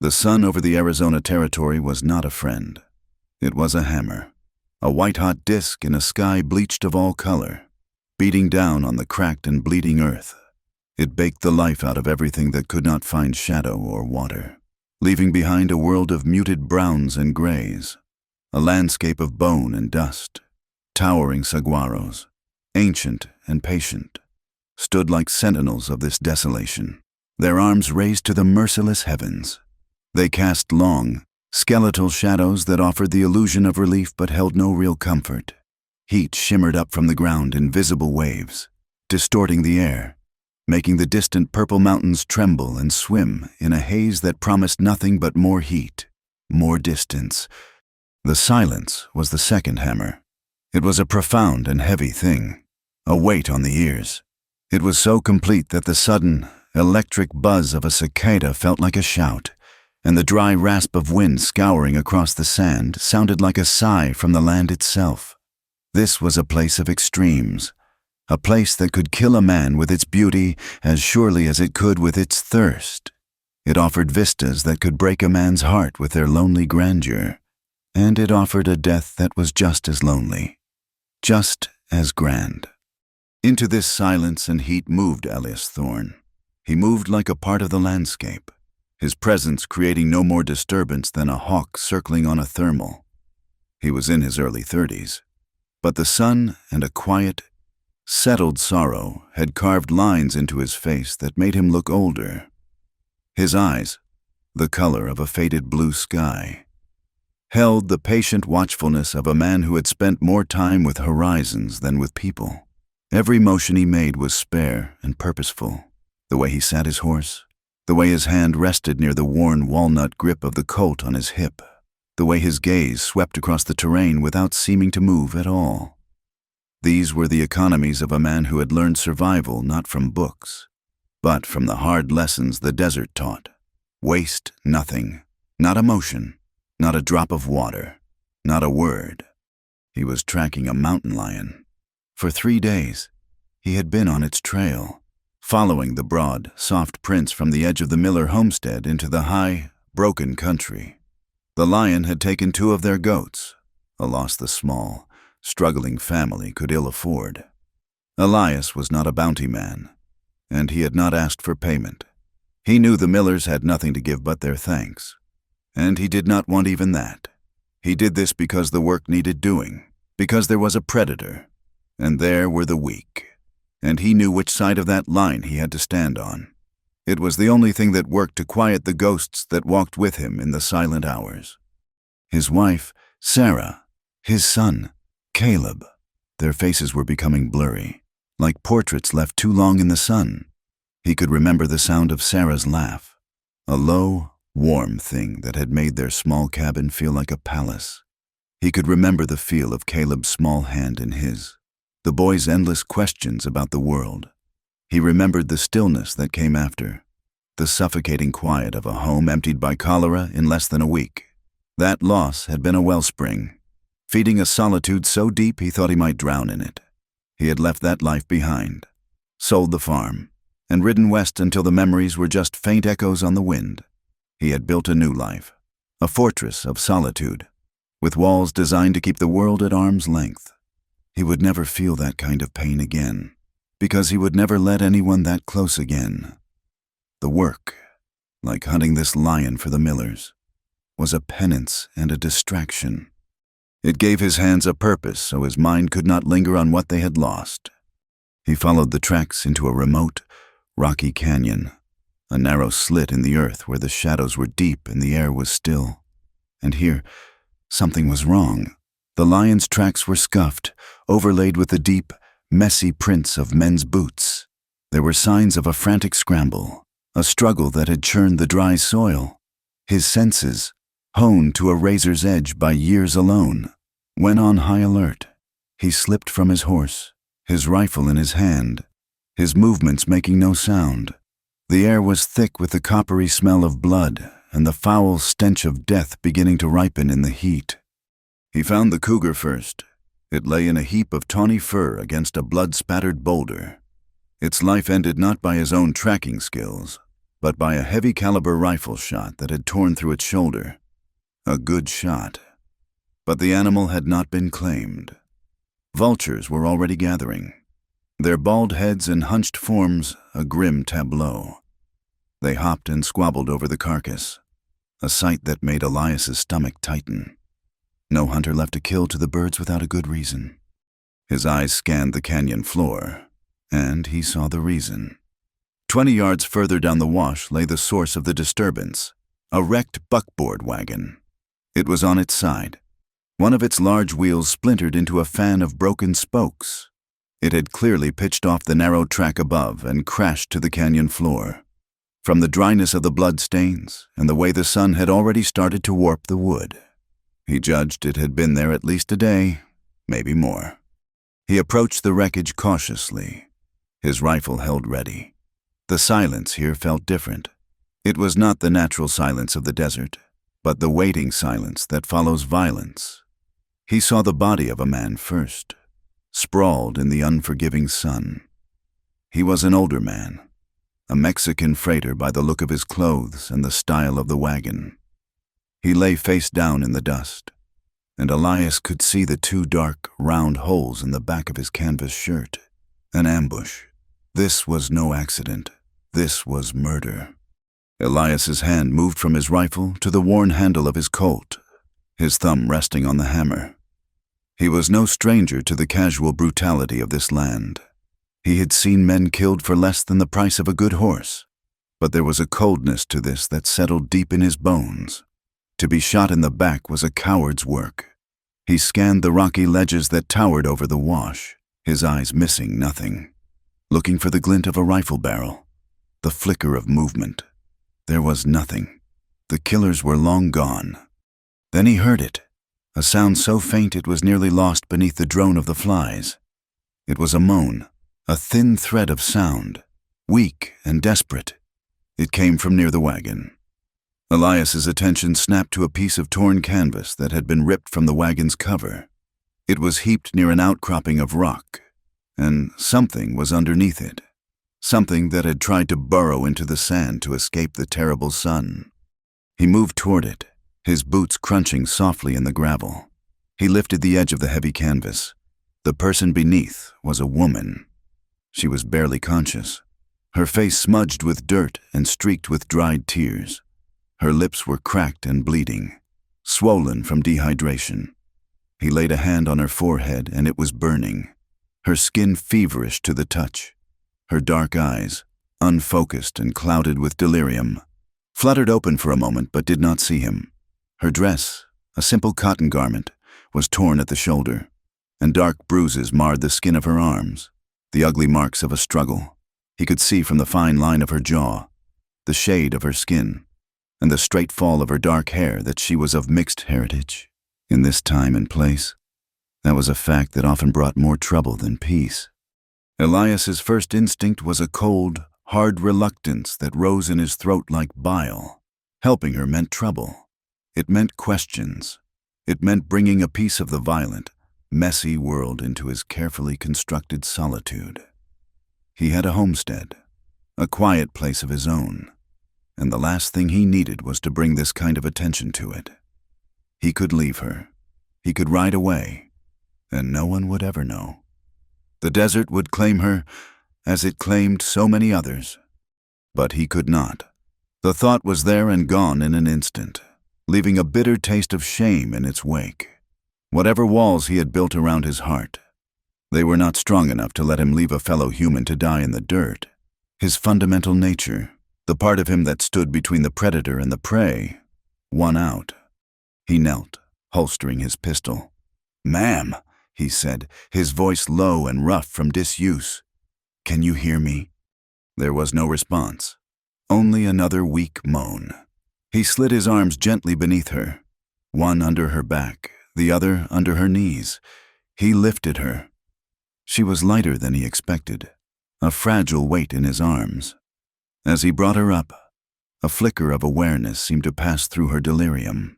The sun over the Arizona territory was not a friend. It was a hammer, a white-hot disk in a sky bleached of all color, beating down on the cracked and bleeding earth. It baked the life out of everything that could not find shadow or water, leaving behind a world of muted browns and grays, a landscape of bone and dust. Towering saguaros, ancient and patient, stood like sentinels of this desolation, their arms raised to the merciless heavens. They cast long, skeletal shadows that offered the illusion of relief but held no real comfort. Heat shimmered up from the ground in visible waves, distorting the air, making the distant purple mountains tremble and swim in a haze that promised nothing but more heat, more distance. The silence was the second hammer. It was a profound and heavy thing, a weight on the ears. It was so complete that the sudden, electric buzz of a cicada felt like a shout, and the dry rasp of wind scouring across the sand sounded like a sigh from the land itself. This was a place of extremes, a place that could kill a man with its beauty as surely as it could with its thirst. It offered vistas that could break a man's heart with their lonely grandeur, and it offered a death that was just as lonely, just as grand. Into this silence and heat moved Elias Thorne. He moved like a part of the landscape, his presence creating no more disturbance than a hawk circling on a thermal. He was in his early 30s, but the sun and a quiet, settled sorrow had carved lines into his face that made him look older. His eyes, the color of a faded blue sky, held the patient watchfulness of a man who had spent more time with horizons than with people. Every motion he made was spare and purposeful. The way he sat his horse, the way his hand rested near the worn walnut grip of the colt on his hip, the way his gaze swept across the terrain without seeming to move at all. These were the economies of a man who had learned survival not from books, but from the hard lessons the desert taught. Waste nothing, not a motion, not a drop of water, not a word. He was tracking a mountain lion. For 3 days, he had been on its trail, following the broad, soft prints from the edge of the Miller homestead into the high, broken country. The lion had taken 2 of their goats, a loss the small, struggling family could ill afford. Elias was not a bounty man, and he had not asked for payment. He knew the Millers had nothing to give but their thanks, and he did not want even that. He did this because the work needed doing, because there was a predator, and there were the weak, and he knew which side of that line he had to stand on. It was the only thing that worked to quiet the ghosts that walked with him in the silent hours. His wife, Sarah, his son, Caleb, their faces were becoming blurry, like portraits left too long in the sun. He could remember the sound of Sarah's laugh, a low, warm thing that had made their small cabin feel like a palace. He could remember the feel of Caleb's small hand in his, the boy's endless questions about the world. He remembered the stillness that came after, the suffocating quiet of a home emptied by cholera in less than a week. That loss had been a wellspring, feeding a solitude so deep he thought he might drown in it. He had left that life behind, sold the farm, and ridden west until the memories were just faint echoes on the wind. He had built a new life, a fortress of solitude, with walls designed to keep the world at arm's length. He would never feel that kind of pain again, because he would never let anyone that close again. The work, like hunting this lion for the Millers, was a penance and a distraction. It gave his hands a purpose so his mind could not linger on what they had lost. He followed the tracks into a remote, rocky canyon, a narrow slit in the earth where the shadows were deep and the air was still. And here, something was wrong. The lion's tracks were scuffed, overlaid with the deep, messy prints of men's boots. There were signs of a frantic scramble, a struggle that had churned the dry soil. His senses, honed to a razor's edge by years alone, went on high alert. He slipped from his horse, his rifle in his hand, his movements making no sound. The air was thick with the coppery smell of blood and the foul stench of death beginning to ripen in the heat. He found the cougar first. It lay in a heap of tawny fur against a blood-spattered boulder. Its life ended not by his own tracking skills, but by a heavy-caliber rifle shot that had torn through its shoulder. A good shot. But the animal had not been claimed. Vultures were already gathering, their bald heads and hunched forms a grim tableau. They hopped and squabbled over the carcass, a sight that made Elias's stomach tighten. No hunter left to kill to the birds without a good reason. His eyes scanned the canyon floor, and he saw the reason. 20 yards further down the wash lay the source of the disturbance, a wrecked buckboard wagon. It was on its side. One of its large wheels splintered into a fan of broken spokes. It had clearly pitched off the narrow track above and crashed to the canyon floor. From the dryness of the blood stains and the way the sun had already started to warp the wood, he judged it had been there at least a day, maybe more. He approached the wreckage cautiously, his rifle held ready. The silence here felt different. It was not the natural silence of the desert, but the waiting silence that follows violence. He saw the body of a man first, sprawled in the unforgiving sun. He was an older man, a Mexican freighter by the look of his clothes and the style of the wagon. He lay face down in the dust, and Elias could see the 2 dark, round holes in the back of his canvas shirt. An ambush. This was no accident. This was murder. Elias's hand moved from his rifle to the worn handle of his Colt, his thumb resting on the hammer. He was no stranger to the casual brutality of this land. He had seen men killed for less than the price of a good horse, but there was a coldness to this that settled deep in his bones. To be shot in the back was a coward's work. He scanned the rocky ledges that towered over the wash, his eyes missing nothing, looking for the glint of a rifle barrel, the flicker of movement. There was nothing. The killers were long gone. Then he heard it, a sound so faint it was nearly lost beneath the drone of the flies. It was a moan, a thin thread of sound, weak and desperate. It came from near the wagon. Elias's attention snapped to a piece of torn canvas that had been ripped from the wagon's cover. It was heaped near an outcropping of rock, and something was underneath it, something that had tried to burrow into the sand to escape the terrible sun. He moved toward it, his boots crunching softly in the gravel. He lifted the edge of the heavy canvas. The person beneath was a woman. She was barely conscious, her face smudged with dirt and streaked with dried tears. Her lips were cracked and bleeding, swollen from dehydration. He laid a hand on her forehead and it was burning, her skin feverish to the touch. Her dark eyes, unfocused and clouded with delirium, fluttered open for a moment but did not see him. Her dress, a simple cotton garment, was torn at the shoulder, and dark bruises marred the skin of her arms, the ugly marks of a struggle. He could see from the fine line of her jaw, the shade of her skin, and the straight fall of her dark hair that she was of mixed heritage. In this time and place, that was a fact that often brought more trouble than peace. Elias's first instinct was a cold, hard reluctance that rose in his throat like bile. Helping her meant trouble. It meant questions. It meant bringing a piece of the violent, messy world into his carefully constructed solitude. He had a homestead, a quiet place of his own, and the last thing he needed was to bring this kind of attention to it. He could leave her. He could ride away, and no one would ever know. The desert would claim her as it claimed so many others. But he could not. The thought was there and gone in an instant, leaving a bitter taste of shame in its wake. Whatever walls he had built around his heart, they were not strong enough to let him leave a fellow human to die in the dirt. His fundamental nature, the part of him that stood between the predator and the prey, won out. He knelt, holstering his pistol. "Ma'am," he said, his voice low and rough from disuse. "Can you hear me?" There was no response, only another weak moan. He slid his arms gently beneath her, one under her back, the other under her knees. He lifted her. She was lighter than he expected, a fragile weight in his arms. As he brought her up, a flicker of awareness seemed to pass through her delirium.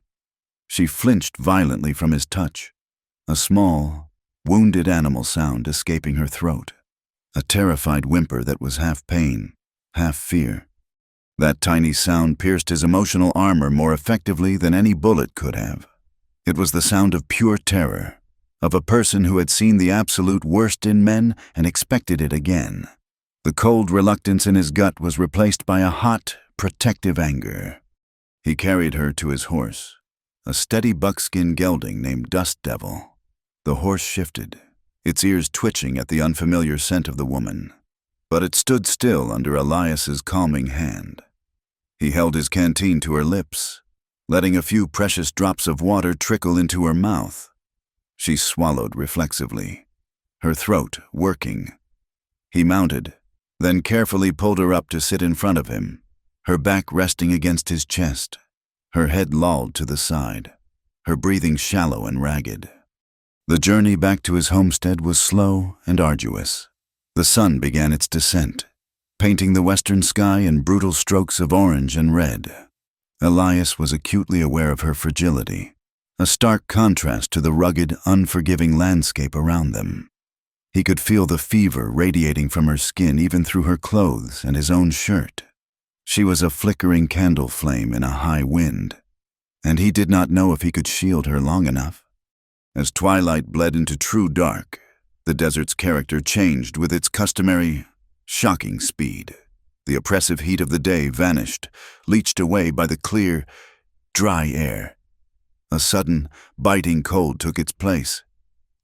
She flinched violently from his touch, a small, wounded animal sound escaping her throat, a terrified whimper that was half pain, half fear. That tiny sound pierced his emotional armor more effectively than any bullet could have. It was the sound of pure terror, of a person who had seen the absolute worst in men and expected it again. The cold reluctance in his gut was replaced by a hot, protective anger. He carried her to his horse, a steady buckskin gelding named Dust Devil. The horse shifted, its ears twitching at the unfamiliar scent of the woman, but it stood still under Elias's calming hand. He held his canteen to her lips, letting a few precious drops of water trickle into her mouth. She swallowed reflexively, her throat working. He mounted, then carefully pulled her up to sit in front of him, her back resting against his chest, her head lolled to the side, her breathing shallow and ragged. The journey back to his homestead was slow and arduous. The sun began its descent, painting the western sky in brutal strokes of orange and red. Elias was acutely aware of her fragility, a stark contrast to the rugged, unforgiving landscape around them. He could feel the fever radiating from her skin even through her clothes and his own shirt. She was a flickering candle flame in a high wind, and he did not know if he could shield her long enough. As twilight bled into true dark, the desert's character changed with its customary, shocking speed. The oppressive heat of the day vanished, leached away by the clear, dry air. A sudden, biting cold took its place.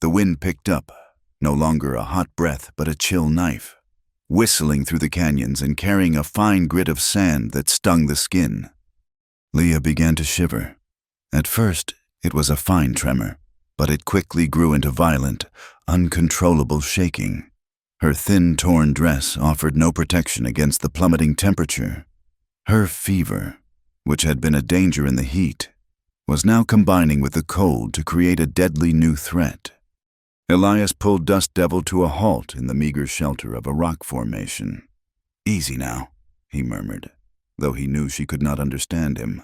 The wind picked up, no longer a hot breath but a chill knife, whistling through the canyons and carrying a fine grit of sand that stung the skin. Leah began to shiver. At first, it was a fine tremor, but it quickly grew into violent, uncontrollable shaking. Her thin, torn dress offered no protection against the plummeting temperature. Her fever, which had been a danger in the heat, was now combining with the cold to create a deadly new threat. Elias pulled Dust Devil to a halt in the meager shelter of a rock formation. "Easy now," he murmured, though he knew she could not understand him.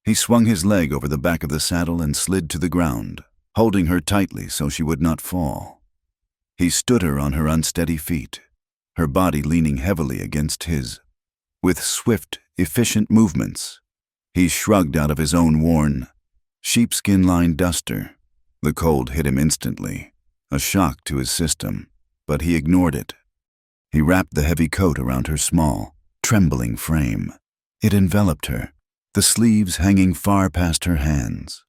He swung his leg over the back of the saddle and slid to the ground, holding her tightly so she would not fall. He stood her on her unsteady feet, her body leaning heavily against his. With swift, efficient movements, he shrugged out of his own worn, sheepskin-lined duster. The cold hit him instantly, a shock to his system, but he ignored it. He wrapped the heavy coat around her small, trembling frame. It enveloped her, the sleeves hanging far past her hands.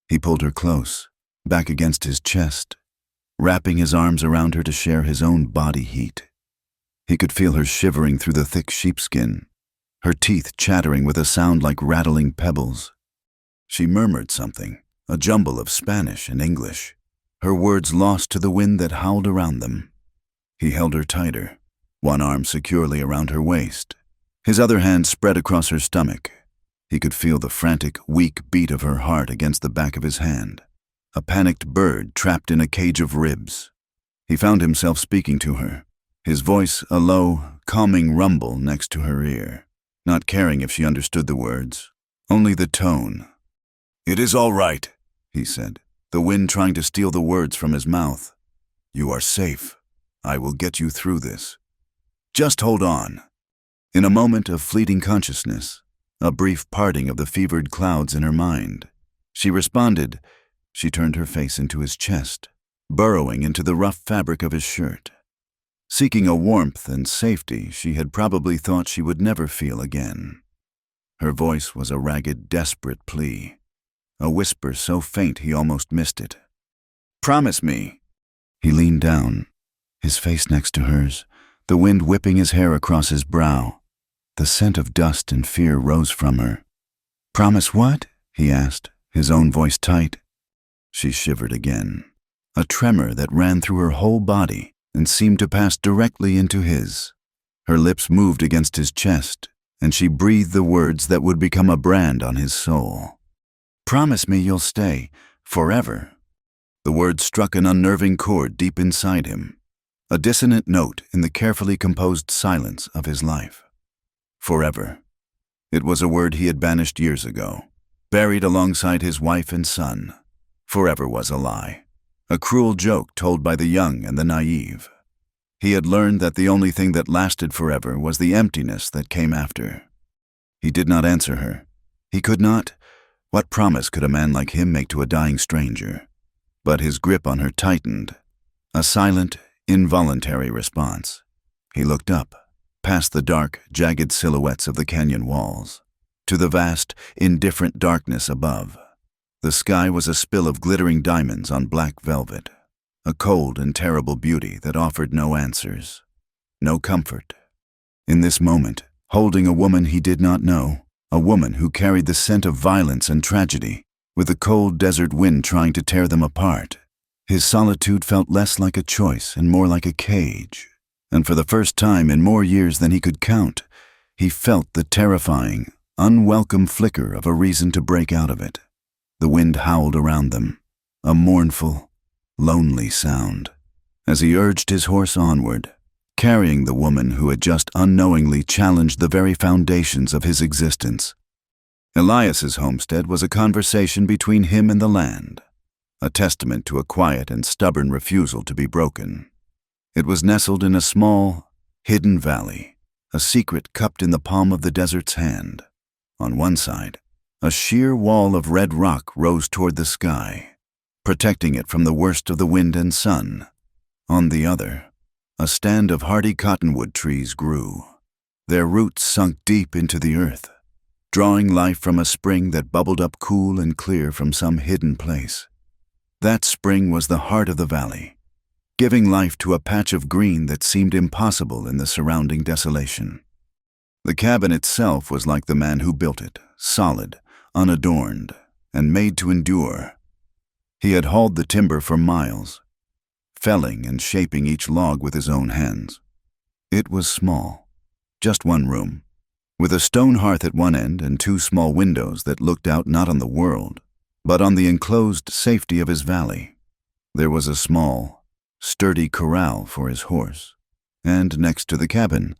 He pulled her close, back against his chest, wrapping his arms around her to share his own body heat. He could feel her shivering through the thick sheepskin, her teeth chattering with a sound like rattling pebbles. She murmured something, a jumble of Spanish and English, her words lost to the wind that howled around them. He held her tighter, one arm securely around her waist, his other hand spread across her stomach. He could feel the frantic, weak beat of her heart against the back of his hand, a panicked bird trapped in a cage of ribs. He found himself speaking to her, his voice a low, calming rumble next to her ear, not caring if she understood the words, only the tone. "It is all right," he said, the wind trying to steal the words from his mouth. "You are safe. I will get you through this. Just hold on." In a moment of fleeting consciousness, a brief parting of the fevered clouds in her mind, she responded. She turned her face into his chest, burrowing into the rough fabric of his shirt. Seeking a warmth and safety she had probably thought she would never feel again. Her voice was a ragged, desperate plea, a whisper so faint he almost missed it. "Promise me." He leaned down, his face next to hers, the wind whipping his hair across his brow. The scent of dust and fear rose from her. "Promise what?" he asked, his own voice tight. She shivered again, a tremor that ran through her whole body and seemed to pass directly into his. Her lips moved against his chest, and she breathed the words that would become a brand on his soul. "Promise me you'll stay, forever." The words struck an unnerving chord deep inside him, a dissonant note in the carefully composed silence of his life. Forever. It was a word he had banished years ago, buried alongside his wife and son. Forever was a lie, a cruel joke told by the young and the naive. He had learned that the only thing that lasted forever was the emptiness that came after. He did not answer her. He could not. What promise could a man like him make to a dying stranger? But his grip on her tightened, a silent, involuntary response. He looked up, past the dark, jagged silhouettes of the canyon walls, to the vast, indifferent darkness above. The sky was a spill of glittering diamonds on black velvet, a cold and terrible beauty that offered no answers, no comfort. In this moment, holding a woman he did not know, a woman who carried the scent of violence and tragedy, with the cold desert wind trying to tear them apart, his solitude felt less like a choice and more like a cage. And for the first time in more years than he could count, he felt the terrifying, unwelcome flicker of a reason to break out of it. The wind howled around them, a mournful, lonely sound, as he urged his horse onward, carrying the woman who had just unknowingly challenged the very foundations of his existence. Elias's homestead was a conversation between him and the land, a testament to a quiet and stubborn refusal to be broken. It was nestled in a small, hidden valley, a secret cupped in the palm of the desert's hand. On one side, a sheer wall of red rock rose toward the sky, protecting it from the worst of the wind and sun. On the other, a stand of hardy cottonwood trees grew. Their roots sunk deep into the earth, drawing life from a spring that bubbled up cool and clear from some hidden place. That spring was the heart of the valley, giving life to a patch of green that seemed impossible in the surrounding desolation. The cabin itself was like the man who built it, solid, unadorned, and made to endure. He had hauled the timber for miles, felling and shaping each log with his own hands. It was small, just one room, with a stone hearth at one end and two small windows that looked out not on the world, but on the enclosed safety of his valley. There was a small, sturdy corral for his horse, and next to the cabin,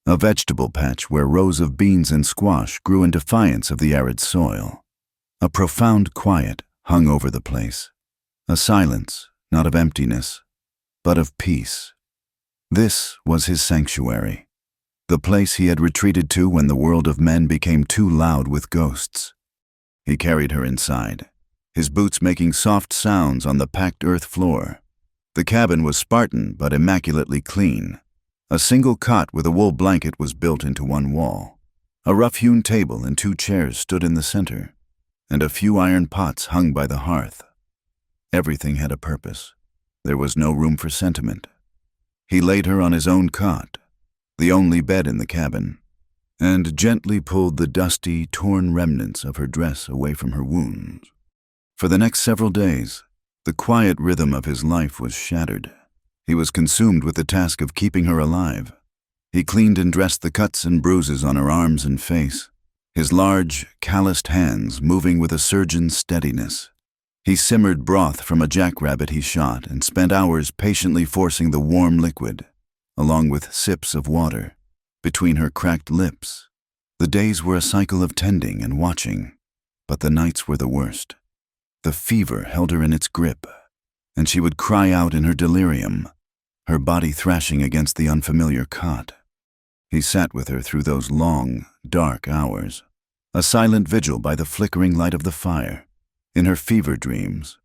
a vegetable patch where rows of beans and squash grew in defiance of the arid soil. A profound quiet hung over the place, a silence not of emptiness, but of peace. This was his sanctuary, the place he had retreated to when the world of men became too loud with ghosts. He carried her inside, his boots making soft sounds on the packed earth floor. The cabin was Spartan but immaculately clean. A single cot with a wool blanket was built into one wall. A rough-hewn table and two chairs stood in the center, and a few iron pots hung by the hearth. Everything had a purpose. There was no room for sentiment. He laid her on his own cot, the only bed in the cabin, and gently pulled the dusty, torn remnants of her dress away from her wounds. For the next several days, the quiet rhythm of his life was shattered. He was consumed with the task of keeping her alive. He cleaned and dressed the cuts and bruises on her arms and face, his large, calloused hands moving with a surgeon's steadiness. He simmered broth from a jackrabbit he shot and spent hours patiently forcing the warm liquid, along with sips of water, between her cracked lips. The days were a cycle of tending and watching, but the nights were the worst. The fever held her in its grip, and she would cry out in her delirium, her body thrashing against the unfamiliar cot. He sat with her through those long, dark hours, a silent vigil by the flickering light of the fire. In her fever dreams,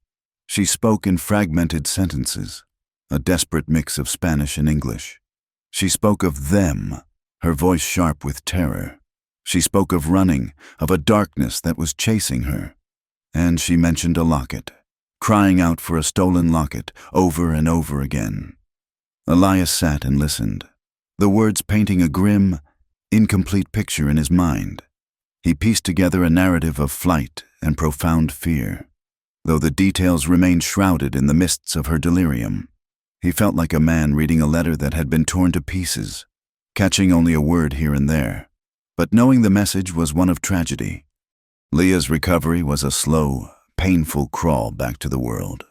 she spoke in fragmented sentences, a desperate mix of Spanish and English. She spoke of them, her voice sharp with terror. She spoke of running, of a darkness that was chasing her. And she mentioned a locket, crying out for a stolen locket over and over again. Elias sat and listened, the words painting a grim, incomplete picture in his mind. He pieced together a narrative of flight and profound fear, though the details remained shrouded in the mists of her delirium. He felt like a man reading a letter that had been torn to pieces, catching only a word here and there, but knowing the message was one of tragedy. Leah's recovery was a slow, painful crawl back to the world.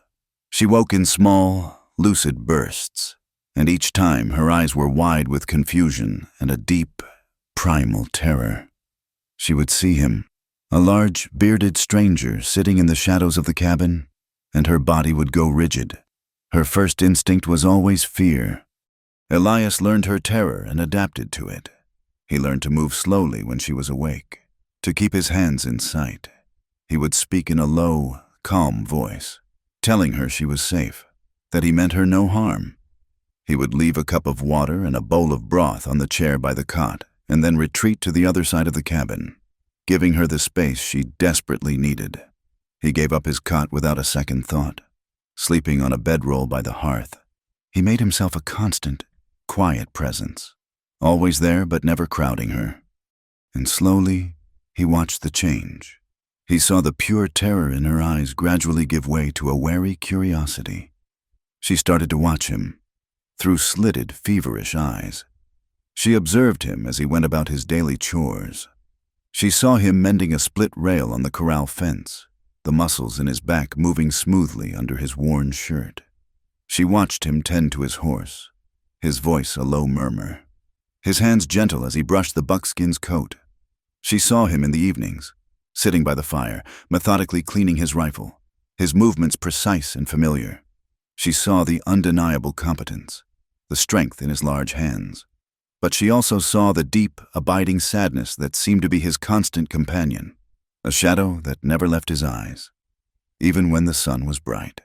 She woke in small, lucid bursts, and each time her eyes were wide with confusion and a deep, primal terror. She would see him, a large, bearded stranger sitting in the shadows of the cabin, and her body would go rigid. Her first instinct was always fear. Elias learned her terror and adapted to it. He learned to move slowly when she was awake, to keep his hands in sight. He would speak in a low, calm voice, telling her she was safe, that he meant her no harm. He would leave a cup of water and a bowl of broth on the chair by the cot, and then retreat to the other side of the cabin, giving her the space she desperately needed. He gave up his cot without a second thought. Sleeping on a bedroll by the hearth, he made himself a constant, quiet presence, always there but never crowding her. And slowly, he watched the change. He saw the pure terror in her eyes gradually give way to a wary curiosity. She started to watch him, through slitted, feverish eyes. She observed him as he went about his daily chores. She saw him mending a split rail on the corral fence, the muscles in his back moving smoothly under his worn shirt. She watched him tend to his horse, his voice a low murmur, his hands gentle as he brushed the buckskin's coat. She saw him in the evenings, sitting by the fire, methodically cleaning his rifle, his movements precise and familiar. She saw the undeniable competence, the strength in his large hands. But she also saw the deep, abiding sadness that seemed to be his constant companion, a shadow that never left his eyes, even when the sun was bright.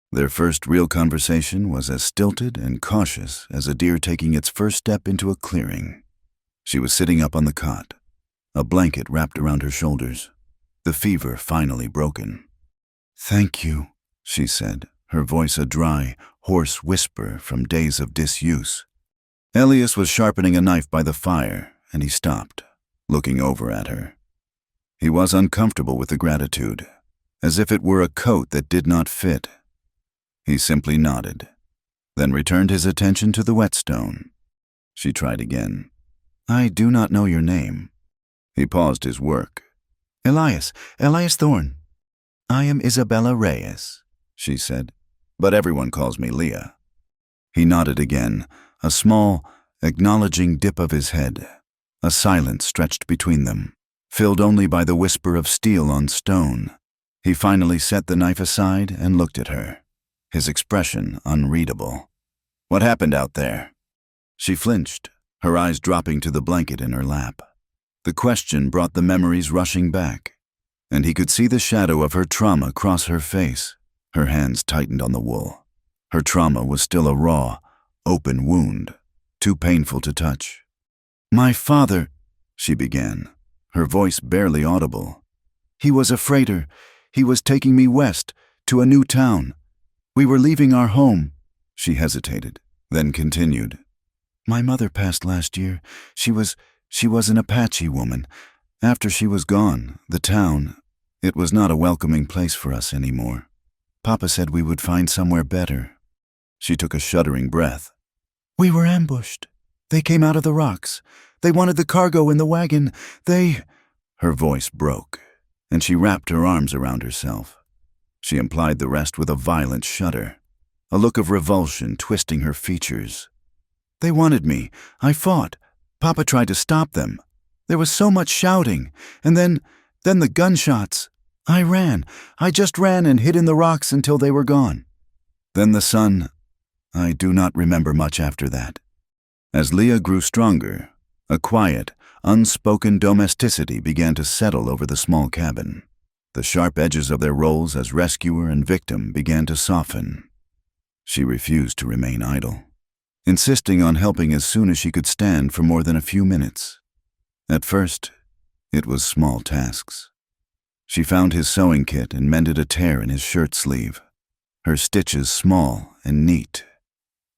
Their first real conversation was as stilted and cautious as a deer taking its first step into a clearing. She was sitting up on the cot, a blanket wrapped around her shoulders, the fever finally broken. "Thank you," she said, her voice a dry, hoarse whisper from days of disuse. Elias was sharpening a knife by the fire, and he stopped, looking over at her. He was uncomfortable with the gratitude, as if it were a coat that did not fit. He simply nodded, then returned his attention to the whetstone. She tried again. "I do not know your name." He paused his work. Elias Thorne." "I am Isabella Reyes," she said, "but everyone calls me Leah." He nodded again, a small, acknowledging dip of his head. A silence stretched between them, filled only by the whisper of steel on stone. He finally set the knife aside and looked at her, his expression unreadable. "What happened out there?" She flinched, her eyes dropping to the blanket in her lap. The question brought the memories rushing back, and he could see the shadow of her trauma cross her face. Her hands tightened on the wool. Her trauma was still a raw, open wound, too painful to touch. "My father," she began, her voice barely audible. "He was a freighter. He was taking me west, to a new town. We were leaving our home." She hesitated, then continued. "My mother passed last year. She was an Apache woman. After she was gone, the town, it was not a welcoming place for us anymore. Papa said we would find somewhere better." She took a shuddering breath. "We were ambushed. They came out of the rocks. They wanted the cargo in the wagon. Her voice broke, and she wrapped her arms around herself. She implied the rest with a violent shudder, a look of revulsion twisting her features. "They wanted me. I fought. Papa tried to stop them. There was so much shouting, and then the gunshots. I ran. I just ran and hid in the rocks until they were gone. Then the sun. I do not remember much after that." As Leah grew stronger, a quiet, unspoken domesticity began to settle over the small cabin. The sharp edges of their roles as rescuer and victim began to soften. She refused to remain idle, insisting on helping as soon as she could stand for more than a few minutes. At first, it was small tasks. She found his sewing kit and mended a tear in his shirt sleeve, her stitches small and neat.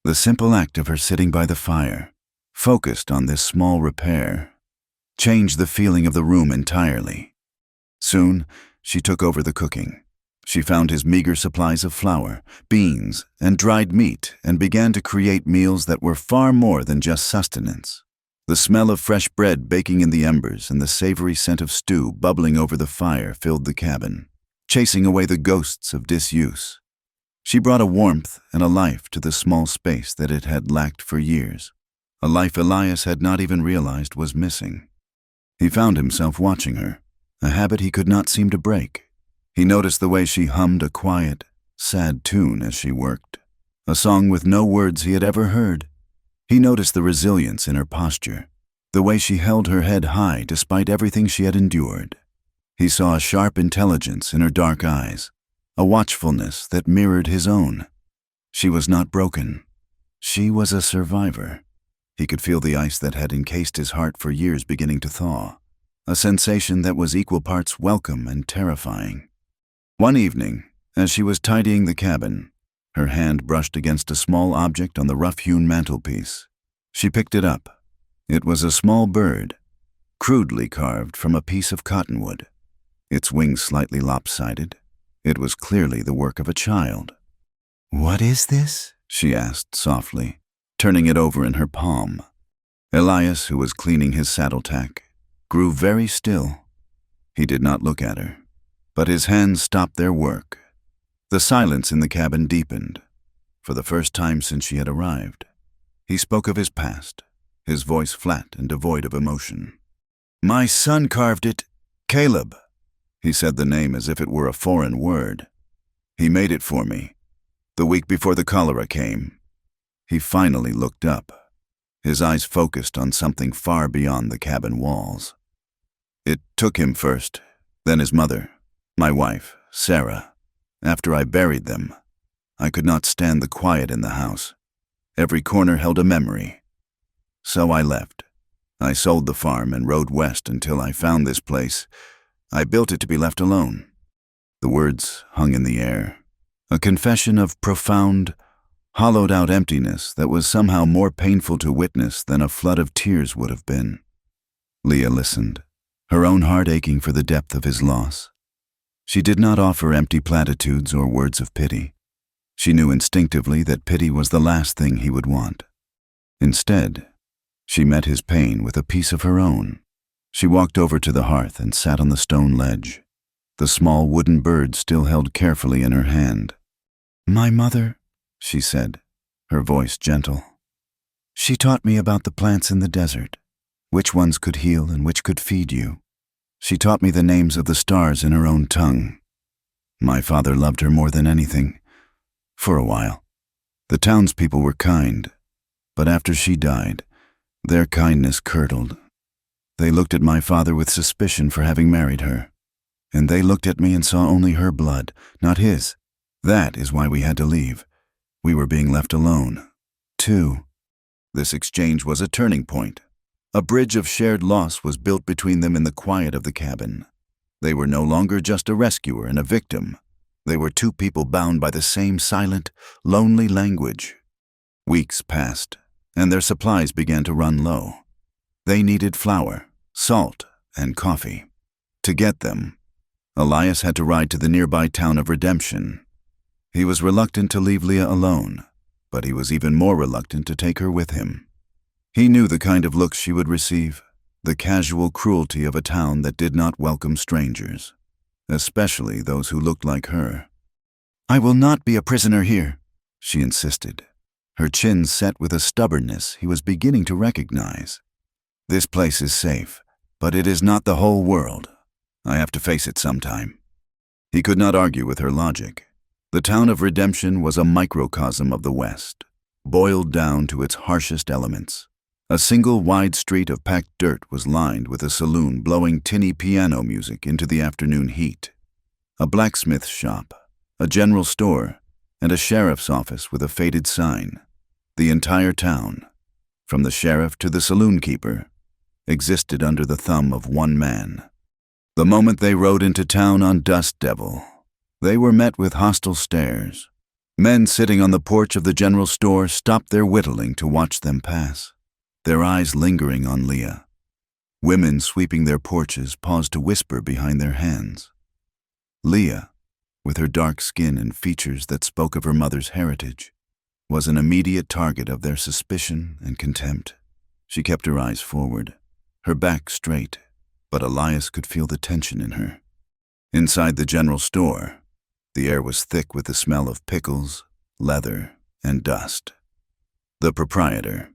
The simple act of her sitting by the fire, focused on this small repair, changed the feeling of the room entirely. Soon, she took over the cooking. She found his meager supplies of flour, beans, and dried meat and began to create meals that were far more than just sustenance. The smell of fresh bread baking in the embers and the savory scent of stew bubbling over the fire filled the cabin, chasing away the ghosts of disuse. She brought a warmth and a life to the small space that it had lacked for years, a life Elias had not even realized was missing. He found himself watching her, a habit he could not seem to break. He noticed the way she hummed a quiet, sad tune as she worked, a song with no words he had ever heard. He noticed the resilience in her posture, the way she held her head high despite everything she had endured. He saw a sharp intelligence in her dark eyes, a watchfulness that mirrored his own. She was not broken. She was a survivor. He could feel the ice that had encased his heart for years beginning to thaw, a sensation that was equal parts welcome and terrifying. One evening, as she was tidying the cabin, her hand brushed against a small object on the rough-hewn mantelpiece. She picked it up. It was a small bird, crudely carved from a piece of cottonwood. Its wings slightly lopsided. It was clearly the work of a child. "What is this?" she asked softly, turning it over in her palm. Elias, who was cleaning his saddle tack, grew very still. He did not look at her, but his hands stopped their work. The silence in the cabin deepened. For the first time since she had arrived, he spoke of his past, his voice flat and devoid of emotion. "My son carved it, Caleb." He said the name as if it were a foreign word. "He made it for me, the week before the cholera came." He finally looked up, his eyes focused on something far beyond the cabin walls. "It took him first, then his mother, my wife, Sarah. After I buried them, I could not stand the quiet in the house. Every corner held a memory. So I left. I sold the farm and rode west until I found this place. I built it to be left alone." The words hung in the air, a confession of profound, hollowed-out emptiness that was somehow more painful to witness than a flood of tears would have been. Leah listened, her own heart aching for the depth of his loss. She did not offer empty platitudes or words of pity. She knew instinctively that pity was the last thing he would want. Instead, she met his pain with a piece of her own. She walked over to the hearth and sat on the stone ledge, the small wooden bird still held carefully in her hand. "My mother," she said, her voice gentle. "She taught me about the plants in the desert, which ones could heal and which could feed you. She taught me the names of the stars in her own tongue. My father loved her more than anything, for a while. The townspeople were kind, but after she died, their kindness curdled. They looked at my father with suspicion for having married her, and they looked at me and saw only her blood, not his. That is why we had to leave. We were being left alone, too." This exchange was a turning point. A bridge of shared loss was built between them in the quiet of the cabin. They were no longer just a rescuer and a victim. They were two people bound by the same silent, lonely language. Weeks passed, and their supplies began to run low. They needed flour, salt, and coffee. To get them, Elias had to ride to the nearby town of Redemption. He was reluctant to leave Leah alone, but he was even more reluctant to take her with him. He knew the kind of looks she would receive, the casual cruelty of a town that did not welcome strangers, especially those who looked like her. "I will not be a prisoner here," she insisted, her chin set with a stubbornness he was beginning to recognize. "This place is safe, but it is not the whole world. I have to face it sometime." He could not argue with her logic. The town of Redemption was a microcosm of the West, boiled down to its harshest elements. A single wide street of packed dirt was lined with a saloon blowing tinny piano music into the afternoon heat, a blacksmith shop, a general store, and a sheriff's office with a faded sign. The entire town, from the sheriff to the saloon keeper, existed under the thumb of one man. The moment they rode into town on Dust Devil, they were met with hostile stares. Men sitting on the porch of the general store stopped their whittling to watch them pass, their eyes lingering on Leah. Women sweeping their porches paused to whisper behind their hands. Leah, with her dark skin and features that spoke of her mother's heritage, was an immediate target of their suspicion and contempt. She kept her eyes forward, her back straight, but Elias could feel the tension in her. Inside the general store, the air was thick with the smell of pickles, leather, and dust. The proprietor,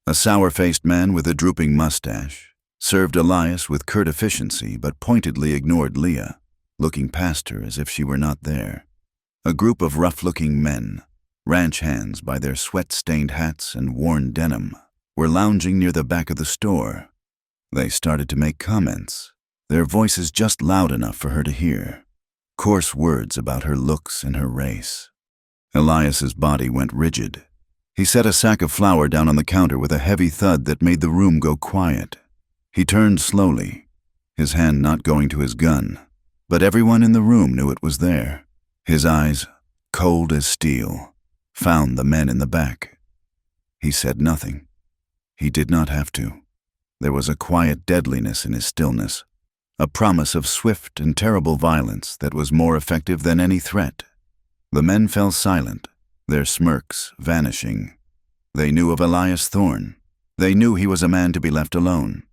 a sour-faced man with a drooping mustache, served Elias with curt efficiency but pointedly ignored Leah, looking past her as if she were not there. A group of rough-looking men, ranch hands by their sweat-stained hats and worn denim, were lounging near the back of the store, They started to make comments, their voices just loud enough for her to hear. Coarse words about her looks and her race. Elias's body went rigid. He set a sack of flour down on the counter with a heavy thud that made the room go quiet. He turned slowly, his hand not going to his gun, but everyone in the room knew it was there. His eyes, cold as steel, found the men in the back. He said nothing. He did not have to. There was a quiet deadliness in his stillness, a promise of swift and terrible violence that was more effective than any threat. The men fell silent, their smirks vanishing. They knew of Elias Thorne. They knew he was a man to be left alone.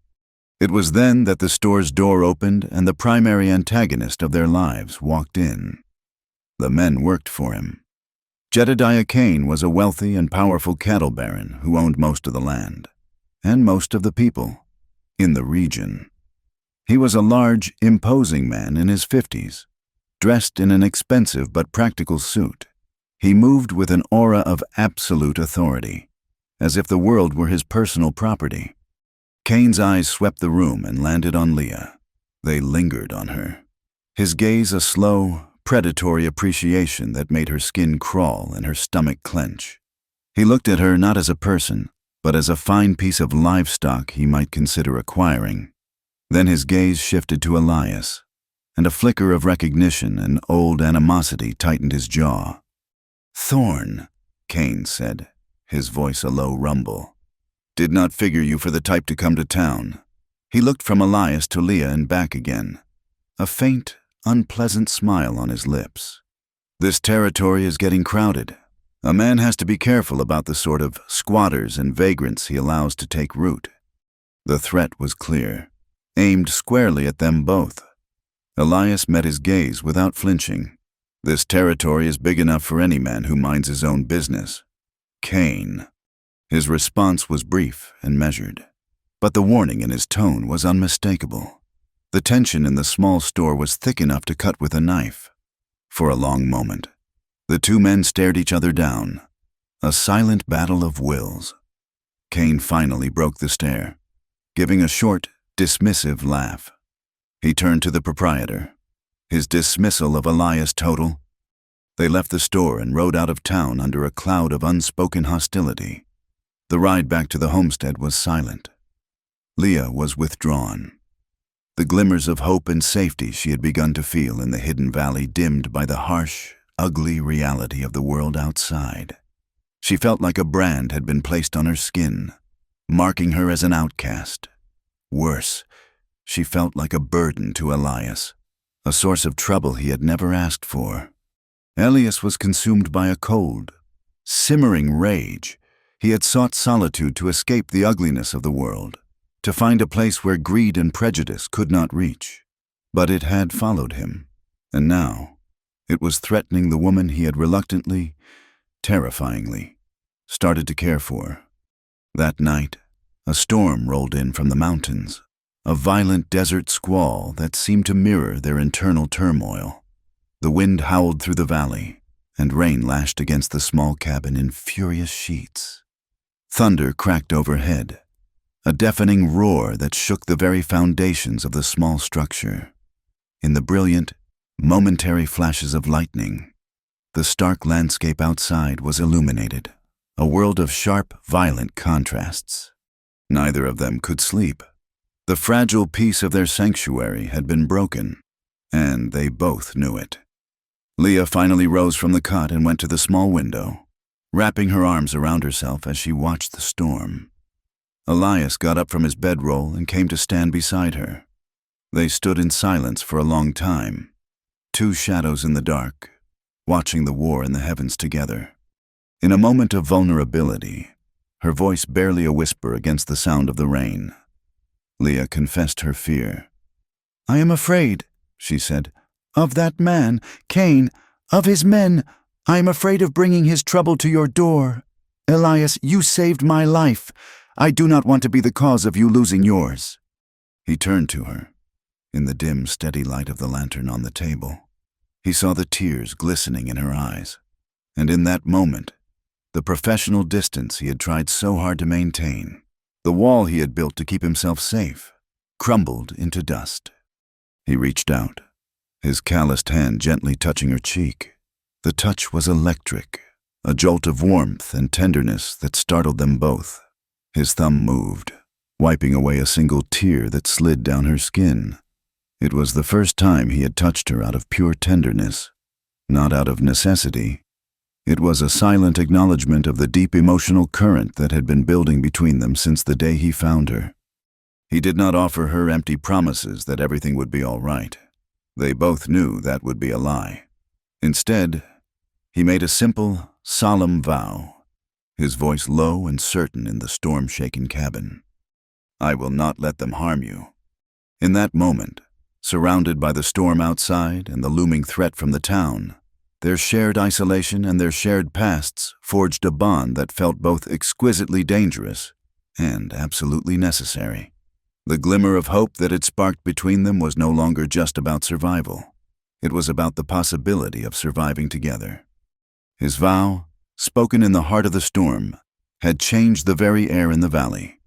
It was then that the store's door opened and the primary antagonist of their lives walked in. The men worked for him. Jedediah Kane was a wealthy and powerful cattle baron who owned most of the land, and most of the people, in the region. He was a large, imposing man in his 50s, dressed in an expensive but practical suit. He moved with an aura of absolute authority, as if the world were his personal property. Kane's eyes swept the room and landed on Leah. They lingered on her. His gaze a slow, predatory appreciation that made her skin crawl and her stomach clench. He looked at her not as a person, but as a fine piece of livestock he might consider acquiring. Then his gaze shifted to Elias, and a flicker of recognition and old animosity tightened his jaw. "Thorne," Kane said, his voice a low rumble. "Did not figure you for the type to come to town." He looked from Elias to Leah and back again, a faint, unpleasant smile on his lips. "This territory is getting crowded. A man has to be careful about the sort of squatters and vagrants he allows to take root." The threat was clear, aimed squarely at them both. Elias met his gaze without flinching. "This territory is big enough for any man who minds his own business." Kane. His response was brief and measured, but the warning in his tone was unmistakable. The tension in the small store was thick enough to cut with a knife. For a long moment, the two men stared each other down, a silent battle of wills. Kane finally broke the stare, giving a short, dismissive laugh. He turned to the proprietor. His dismissal of Elias total. They left the store and rode out of town under a cloud of unspoken hostility. The ride back to the homestead was silent. Leah was withdrawn. The glimmers of hope and safety she had begun to feel in the hidden valley dimmed by the harsh, ugly reality of the world outside. She felt like a brand had been placed on her skin, marking her as an outcast. Worse, she felt like a burden to Elias, a source of trouble he had never asked for. Elias was consumed by a cold, simmering rage. He had sought solitude to escape the ugliness of the world, to find a place where greed and prejudice could not reach. But it had followed him, and now it was threatening the woman he had reluctantly, terrifyingly, started to care for. That night, a storm rolled in from the mountains, a violent desert squall that seemed to mirror their internal turmoil. The wind howled through the valley, and rain lashed against the small cabin in furious sheets. Thunder cracked overhead, a deafening roar that shook the very foundations of the small structure. In the brilliant, momentary flashes of lightning, the stark landscape outside was illuminated, a world of sharp, violent contrasts. Neither of them could sleep. The fragile peace of their sanctuary had been broken, and they both knew it. Leah finally rose from the cot and went to the small window, wrapping her arms around herself as she watched the storm. Elias got up from his bedroll and came to stand beside her. They stood in silence for a long time, two shadows in the dark, watching the war in the heavens together. In a moment of vulnerability, her voice barely a whisper against the sound of the rain, Leah confessed her fear. "I am afraid," she said, "of that man, Kane, of his men. I am afraid of bringing his trouble to your door. Elias, you saved my life. I do not want to be the cause of you losing yours." He turned to her. In the dim, steady light of the lantern on the table, he saw the tears glistening in her eyes. And in that moment, the professional distance he had tried so hard to maintain, the wall he had built to keep himself safe, crumbled into dust. He reached out, his calloused hand gently touching her cheek. The touch was electric, a jolt of warmth and tenderness that startled them both. His thumb moved, wiping away a single tear that slid down her skin. It was the first time he had touched her out of pure tenderness, not out of necessity. It was a silent acknowledgement of the deep emotional current that had been building between them since the day he found her. He did not offer her empty promises that everything would be all right. They both knew that would be a lie. Instead, he made a simple, solemn vow, his voice low and certain in the storm-shaken cabin. "I will not let them harm you." In that moment, surrounded by the storm outside and the looming threat from the town, their shared isolation and their shared pasts forged a bond that felt both exquisitely dangerous and absolutely necessary. The glimmer of hope that had sparked between them was no longer just about survival. It was about the possibility of surviving together. His vow, spoken in the heart of the storm, had changed the very air in the valley.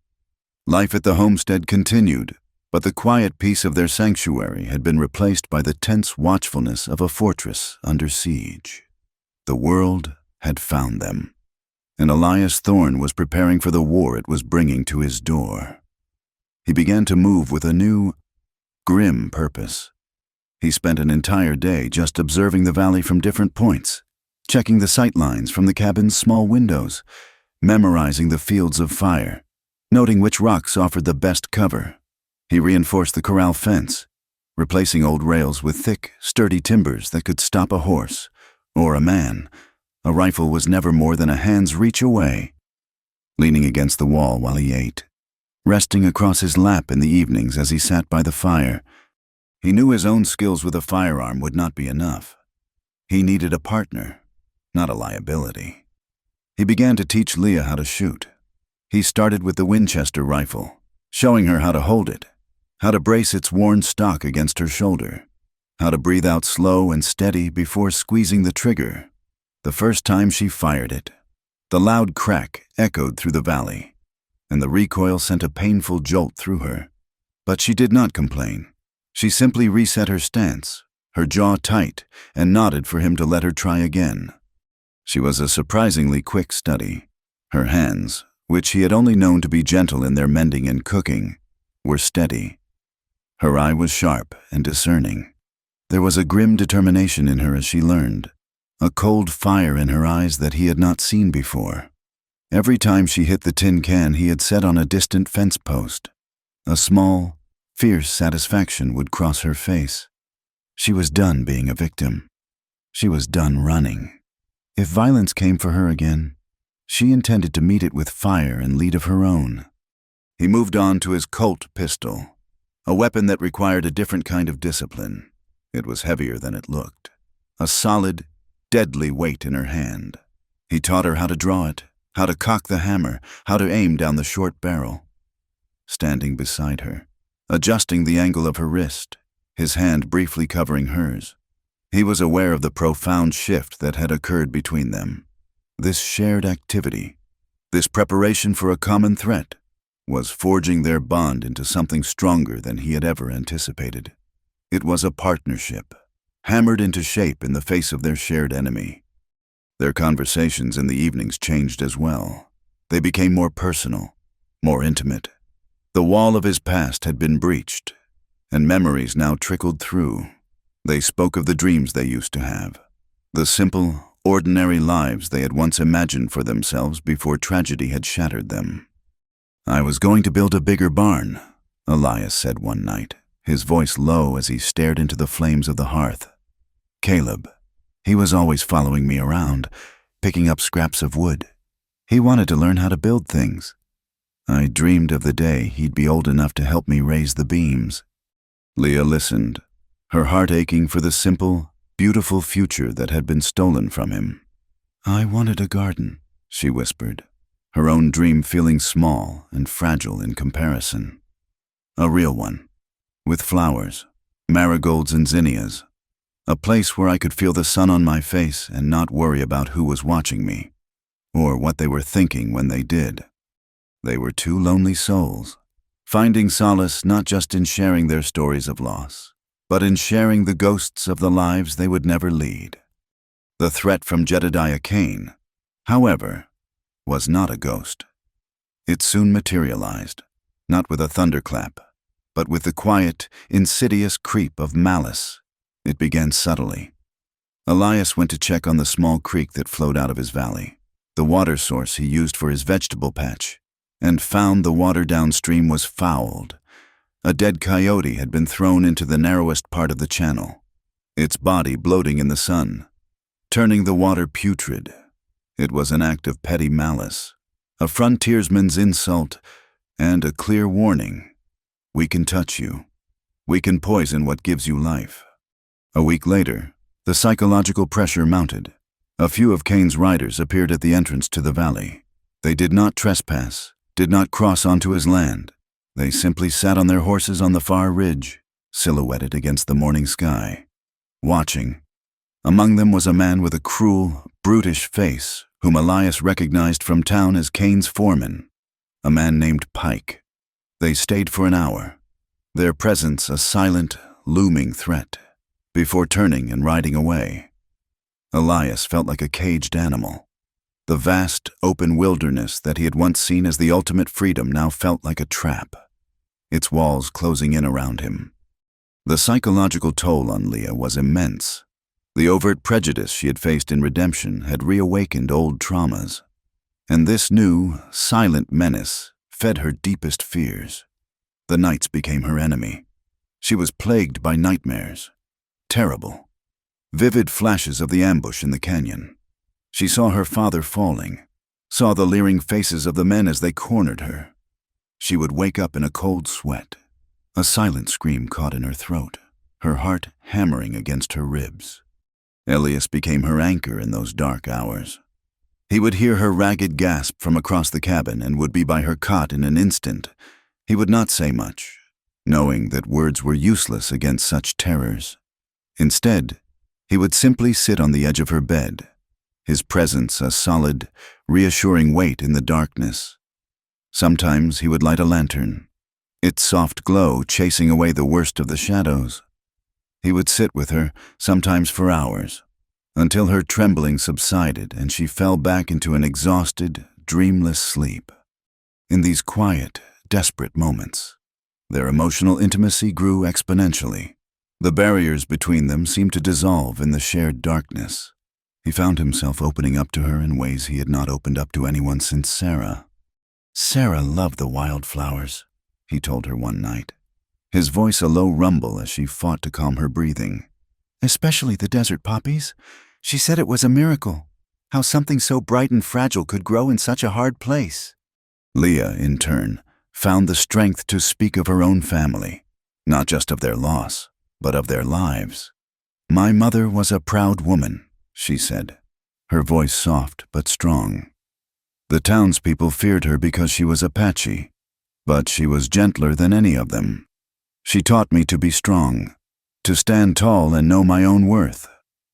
Life at the homestead continued, but the quiet peace of their sanctuary had been replaced by the tense watchfulness of a fortress under siege. The world had found them, and Elias Thorne was preparing for the war it was bringing to his door. He began to move with a new, grim purpose. He spent an entire day just observing the valley from different points, checking the sight lines from the cabin's small windows, memorizing the fields of fire, noting which rocks offered the best cover. He reinforced the corral fence, replacing old rails with thick, sturdy timbers that could stop a horse or a man. A rifle was never more than a hand's reach away. Leaning against the wall while he ate, resting across his lap in the evenings as he sat by the fire, he knew his own skills with a firearm would not be enough. He needed a partner, not a liability. He began to teach Leah how to shoot. He started with the Winchester rifle, showing her how to hold it, how to brace its worn stock against her shoulder, how to breathe out slow and steady before squeezing the trigger. The first time she fired it, the loud crack echoed through the valley, and the recoil sent a painful jolt through her. But she did not complain. She simply reset her stance, her jaw tight, and nodded for him to let her try again. She was a surprisingly quick study. Her hands, which he had only known to be gentle in their mending and cooking, were steady. Her eye was sharp and discerning. There was a grim determination in her as she learned, a cold fire in her eyes that he had not seen before. Every time she hit the tin can he had set on a distant fence post, a small, fierce satisfaction would cross her face. She was done being a victim. She was done running. If violence came for her again, she intended to meet it with fire and lead of her own. He moved on to his Colt pistol, a weapon that required a different kind of discipline. It was heavier than it looked, a solid, deadly weight in her hand. He taught her how to draw it, how to cock the hammer, how to aim down the short barrel. Standing beside her, adjusting the angle of her wrist, his hand briefly covering hers, he was aware of the profound shift that had occurred between them. This shared activity, this preparation for a common threat, was forging their bond into something stronger than he had ever anticipated. It was a partnership, hammered into shape in the face of their shared enemy. Their conversations in the evenings changed as well. They became more personal, more intimate. The wall of his past had been breached, and memories now trickled through. They spoke of the dreams they used to have, the simple, ordinary lives they had once imagined for themselves before tragedy had shattered them. "I was going to build a bigger barn," Elias said one night, his voice low as he stared into the flames of the hearth. "Caleb, he was always following me around, picking up scraps of wood. He wanted to learn how to build things. I dreamed of the day he'd be old enough to help me raise the beams." Leah listened, her heart aching for the simple, beautiful future that had been stolen from him. "I wanted a garden," she whispered, her own dream feeling small and fragile in comparison. "A real one, with flowers, marigolds and zinnias. A place where I could feel the sun on my face and not worry about who was watching me, or what they were thinking when they did." They were two lonely souls, finding solace not just in sharing their stories of loss, but in sharing the ghosts of the lives they would never lead. The threat from Jedediah Cain, however, was not a ghost. It soon materialized, not with a thunderclap, but with the quiet, insidious creep of malice. It began subtly. Elias went to check on the small creek that flowed out of his valley, the water source he used for his vegetable patch, and found the water downstream was fouled. A dead coyote had been thrown into the narrowest part of the channel, its body bloating in the sun, turning the water putrid. It was an act of petty malice, a frontiersman's insult, and a clear warning. We can touch you. We can poison what gives you life. A week later, the psychological pressure mounted. A few of Cain's riders appeared at the entrance to the valley. They did not trespass, did not cross onto his land. They simply sat on their horses on the far ridge, silhouetted against the morning sky, watching. Among them was a man with a cruel, brutish face, whom Elias recognized from town as Cain's foreman, a man named Pike. They stayed for an hour, their presence a silent, looming threat, before turning and riding away. Elias felt like a caged animal. The vast, open wilderness that he had once seen as the ultimate freedom now felt like a trap, its walls closing in around him. The psychological toll on Leah was immense. The overt prejudice she had faced in redemption had reawakened old traumas, and this new, silent menace fed her deepest fears. The nights became her enemy. She was plagued by nightmares, terrible, vivid flashes of the ambush in the canyon. She saw her father falling, saw the leering faces of the men as they cornered her. She would wake up in a cold sweat, a silent scream caught in her throat, her heart hammering against her ribs. Elias became her anchor in those dark hours. He would hear her ragged gasp from across the cabin and would be by her cot in an instant. He would not say much, knowing that words were useless against such terrors. Instead, he would simply sit on the edge of her bed, his presence a solid, reassuring weight in the darkness. Sometimes he would light a lantern, its soft glow chasing away the worst of the shadows. He would sit with her, sometimes for hours, until her trembling subsided and she fell back into an exhausted, dreamless sleep. In these quiet, desperate moments, their emotional intimacy grew exponentially. The barriers between them seemed to dissolve in the shared darkness. He found himself opening up to her in ways he had not opened up to anyone since Sarah. Sarah loved the wildflowers, he told her one night, his voice a low rumble as she fought to calm her breathing. Especially the desert poppies. She said it was a miracle, how something so bright and fragile could grow in such a hard place. Leah, in turn, found the strength to speak of her own family, not just of their loss, but of their lives. My mother was a proud woman, she said, her voice soft but strong. The townspeople feared her because she was Apache, but she was gentler than any of them. She taught me to be strong, to stand tall and know my own worth,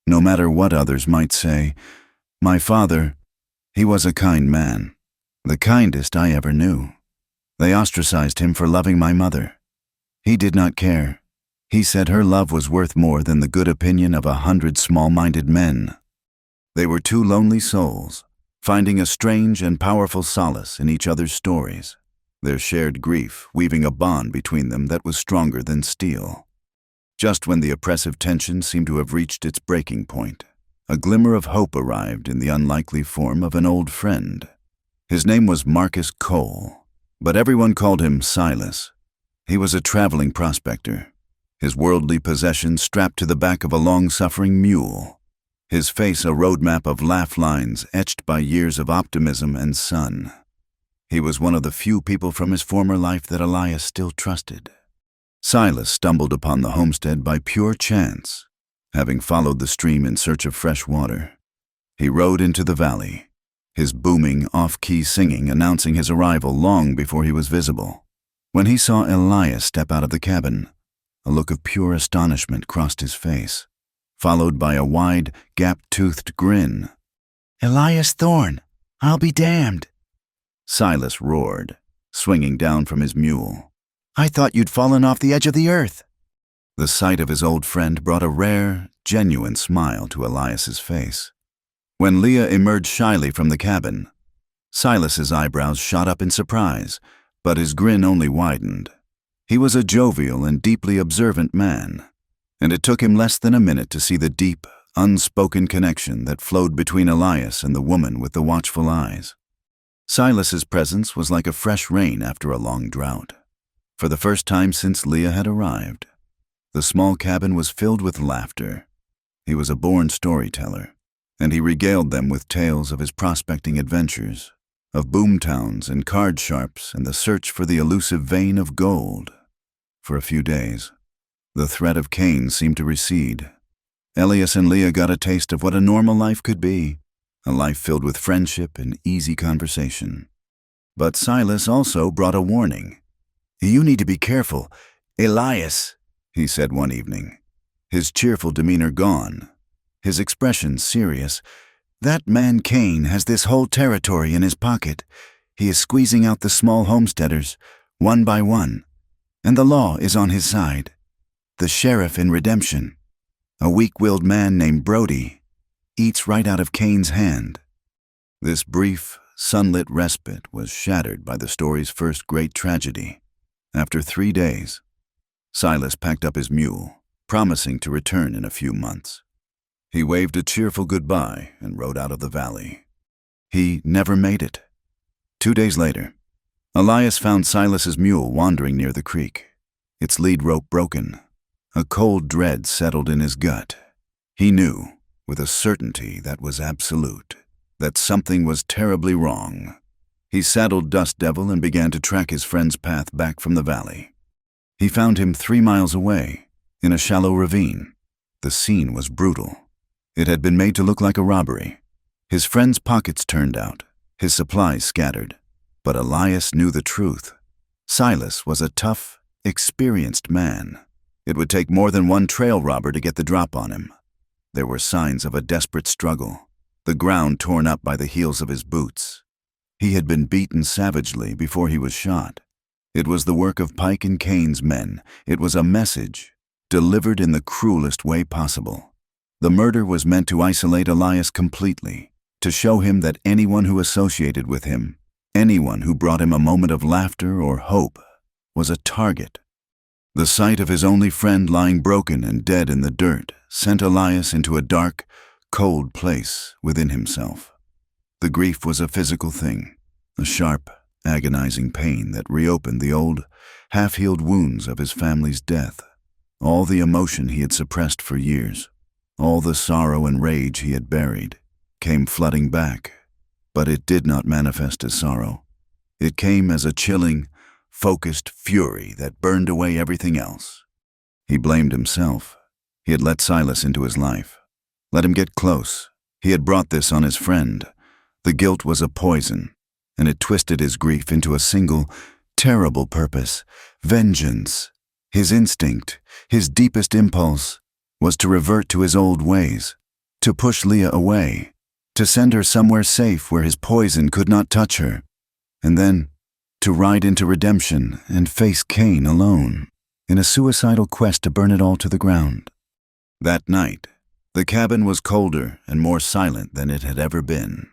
no matter what others might say. My father, he was a kind man, the kindest I ever knew. They ostracized him for loving my mother. He did not care. He said her love was worth more than the good opinion of 100 small-minded men. They were two lonely souls, finding a strange and powerful solace in each other's stories, their shared grief weaving a bond between them that was stronger than steel. Just when the oppressive tension seemed to have reached its breaking point, a glimmer of hope arrived in the unlikely form of an old friend. His name was Marcus Cole, but everyone called him Silas. He was a traveling prospector, his worldly possessions strapped to the back of a long-suffering mule, his face a roadmap of laugh lines etched by years of optimism and sun. He was one of the few people from his former life that Elias still trusted. Silas stumbled upon the homestead by pure chance, having followed the stream in search of fresh water. He rode into the valley, his booming, off-key singing announcing his arrival long before he was visible. When he saw Elias step out of the cabin, a look of pure astonishment crossed his face, followed by a wide, gap-toothed grin. "Elias Thorne, I'll be damned!" Silas roared, swinging down from his mule, I thought you'd fallen off the edge of the earth." The sight of his old friend brought a rare, genuine smile to Elias's face. When Leah emerged shyly from the cabin, Silas's eyebrows shot up in surprise, but his grin only widened. He was a jovial and deeply observant man, and it took him less than a minute to see the deep, unspoken connection that flowed between Elias and the woman with the watchful eyes. Silas's presence was like a fresh rain after a long drought. For the first time since Leah had arrived, the small cabin was filled with laughter. He was a born storyteller, and he regaled them with tales of his prospecting adventures, of boomtowns and card sharps and the search for the elusive vein of gold. For a few days, the threat of Cain seemed to recede. Elias and Leah got a taste of what a normal life could be, a life filled with friendship and easy conversation. But Silas also brought a warning. "You need to be careful, Elias," he said one evening, his cheerful demeanor gone, his expression serious. "That man Cain has this whole territory in his pocket. He is squeezing out the small homesteaders, one by one, and the law is on his side. The sheriff in redemption, a weak-willed man named Brody, eats right out of Cain's hand." This brief, sunlit respite was shattered by the story's first great tragedy. After 3 days, Silas packed up his mule, promising to return in a few months. He waved a cheerful goodbye and rode out of the valley. He never made it. 2 days later, Elias found Silas's mule wandering near the creek, its lead rope broken. A cold dread settled in his gut. He knew, with a certainty that was absolute, that something was terribly wrong. He saddled Dust Devil and began to track his friend's path back from the valley. He found him 3 miles away, in a shallow ravine. The scene was brutal. It had been made to look like a robbery. His friend's pockets turned out, his supplies scattered. But Elias knew the truth. Silas was a tough, experienced man. It would take more than one trail robber to get the drop on him. There were signs of a desperate struggle, the ground torn up by the heels of his boots. He had been beaten savagely before he was shot. It was the work of Pike and Cain's men. It was a message, delivered in the cruelest way possible. The murder was meant to isolate Elias completely, to show him that anyone who associated with him, anyone who brought him a moment of laughter or hope, was a target. The sight of his only friend lying broken and dead in the dirt sent Elias into a dark, cold place within himself. The grief was a physical thing, a sharp, agonizing pain that reopened the old, half-healed wounds of his family's death. All the emotion he had suppressed for years, all the sorrow and rage he had buried, came flooding back. But it did not manifest as sorrow. It came as a chilling, focused fury that burned away everything else. He blamed himself. He had let Silas into his life, let him get close. He had brought this on his friend. The guilt was a poison, and it twisted his grief into a single, terrible purpose: vengeance. His instinct, his deepest impulse, was to revert to his old ways, to push Leah away, to send her somewhere safe where his poison could not touch her, and then to ride into redemption and face Cain alone, in a suicidal quest to burn it all to the ground. That night, the cabin was colder and more silent than it had ever been.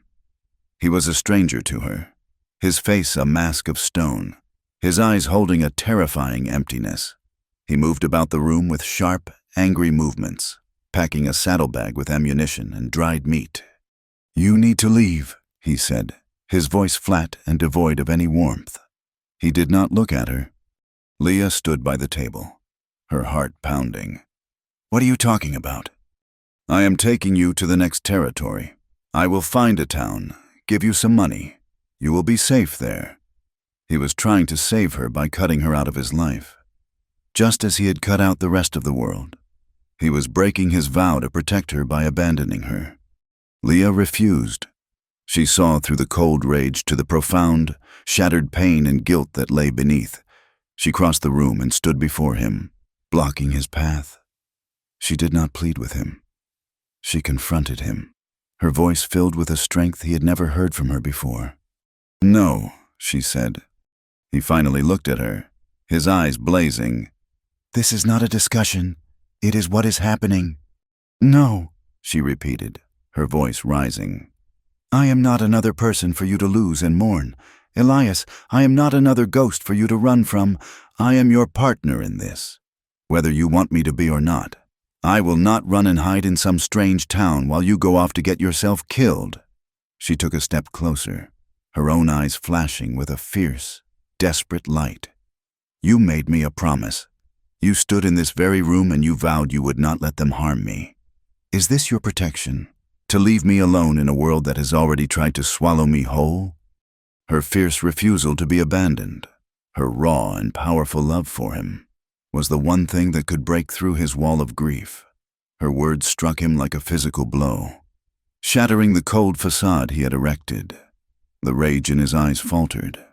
He was a stranger to her, his face a mask of stone, his eyes holding a terrifying emptiness. He moved about the room with sharp, angry movements, packing a saddlebag with ammunition and dried meat. "You need to leave," he said, his voice flat and devoid of any warmth. He did not look at her. Leah stood by the table, her heart pounding. "What are you talking about?" "I am taking you to the next territory. I will find a town, give you some money. You will be safe there." He was trying to save her by cutting her out of his life, just as he had cut out the rest of the world. He was breaking his vow to protect her by abandoning her. Leah refused. She saw through the cold rage to the profound, shattered pain and guilt that lay beneath. She crossed the room and stood before him, blocking his path. She did not plead with him. She confronted him, her voice filled with a strength he had never heard from her before. "No," she said. He finally looked at her, his eyes blazing. "This is not a discussion. It is what is happening." "No," she repeated, her voice rising. "I am not another person for you to lose and mourn. Elias, I am not another ghost for you to run from. I am your partner in this, whether you want me to be or not. I will not run and hide in some strange town while you go off to get yourself killed." She took a step closer, her own eyes flashing with a fierce, desperate light. "You made me a promise. You stood in this very room and you vowed you would not let them harm me. Is this your protection? To leave me alone in a world that has already tried to swallow me whole?" Her fierce refusal to be abandoned, her raw and powerful love for him, was the one thing that could break through his wall of grief. Her words struck him like a physical blow, shattering the cold facade he had erected. The rage in his eyes faltered,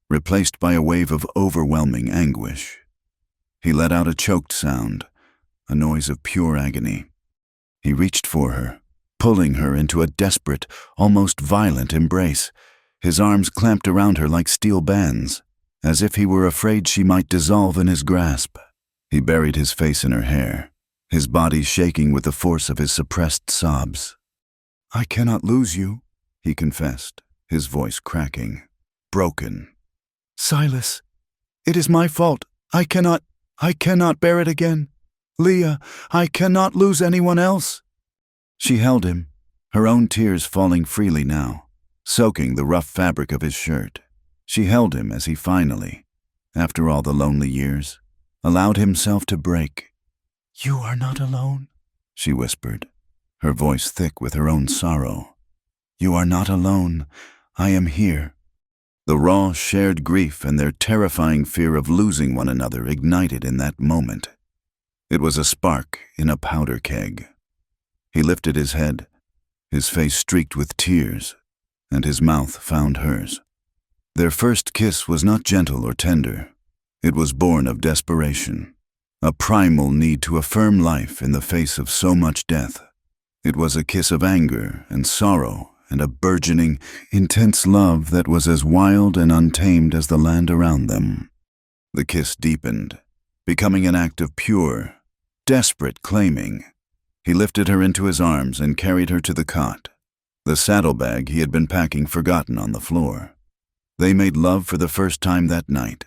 replaced by a wave of overwhelming anguish. He let out a choked sound, a noise of pure agony. He reached for her, pulling her into a desperate, almost violent embrace, his arms clamped around her like steel bands, as if he were afraid she might dissolve in his grasp. He buried his face in her hair, his body shaking with the force of his suppressed sobs. "I cannot lose you," he confessed, his voice cracking, broken. "Silas, it is my fault. I cannot bear it again. Leah, I cannot lose anyone else." She held him, her own tears falling freely now, soaking the rough fabric of his shirt. She held him as he finally, after all the lonely years, allowed himself to break. "You are not alone," she whispered, her voice thick with her own sorrow. "You are not alone. I am here." The raw, shared grief and their terrifying fear of losing one another ignited in that moment. It was a spark in a powder keg. He lifted his head, his face streaked with tears, and his mouth found hers. Their first kiss was not gentle or tender. It was born of desperation, a primal need to affirm life in the face of so much death. It was a kiss of anger and sorrow and a burgeoning, intense love that was as wild and untamed as the land around them. The kiss deepened, becoming an act of pure, desperate claiming. He lifted her into his arms and carried her to the cot, the saddlebag he had been packing forgotten on the floor. They made love for the first time that night,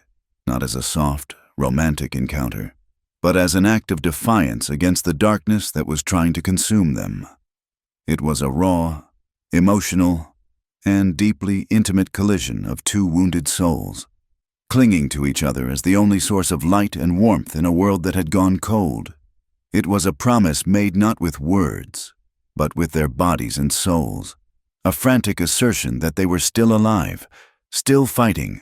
not as a soft, romantic encounter, but as an act of defiance against the darkness that was trying to consume them. It was a raw, emotional, and deeply intimate collision of two wounded souls, clinging to each other as the only source of light and warmth in a world that had gone cold. It was a promise made not with words, but with their bodies and souls, a frantic assertion that they were still alive, still fighting.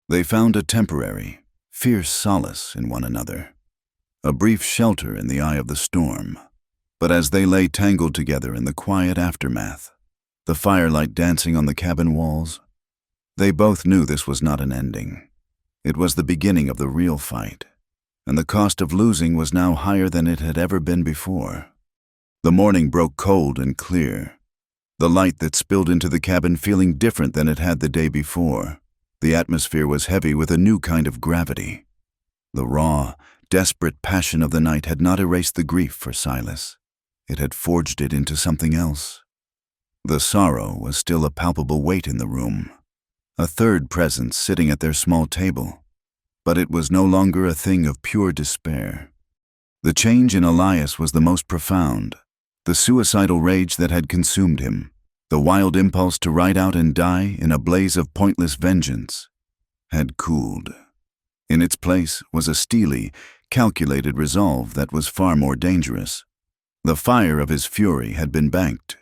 They found a temporary, fierce solace in one another, a brief shelter in the eye of the storm. But as they lay tangled together in the quiet aftermath, the firelight dancing on the cabin walls, they both knew this was not an ending. It was the beginning of the real fight, and the cost of losing was now higher than it had ever been before. The morning broke cold and clear, the light that spilled into the cabin feeling different than it had the day before. The atmosphere was heavy with a new kind of gravity. The raw, desperate passion of the night had not erased the grief for Silas. It had forged it into something else. The sorrow was still a palpable weight in the room, a third presence sitting at their small table, but it was no longer a thing of pure despair. The change in Elias was the most profound. The suicidal rage that had consumed him, the wild impulse to ride out and die in a blaze of pointless vengeance, had cooled. In its place was a steely, calculated resolve that was far more dangerous. The fire of his fury had been banked,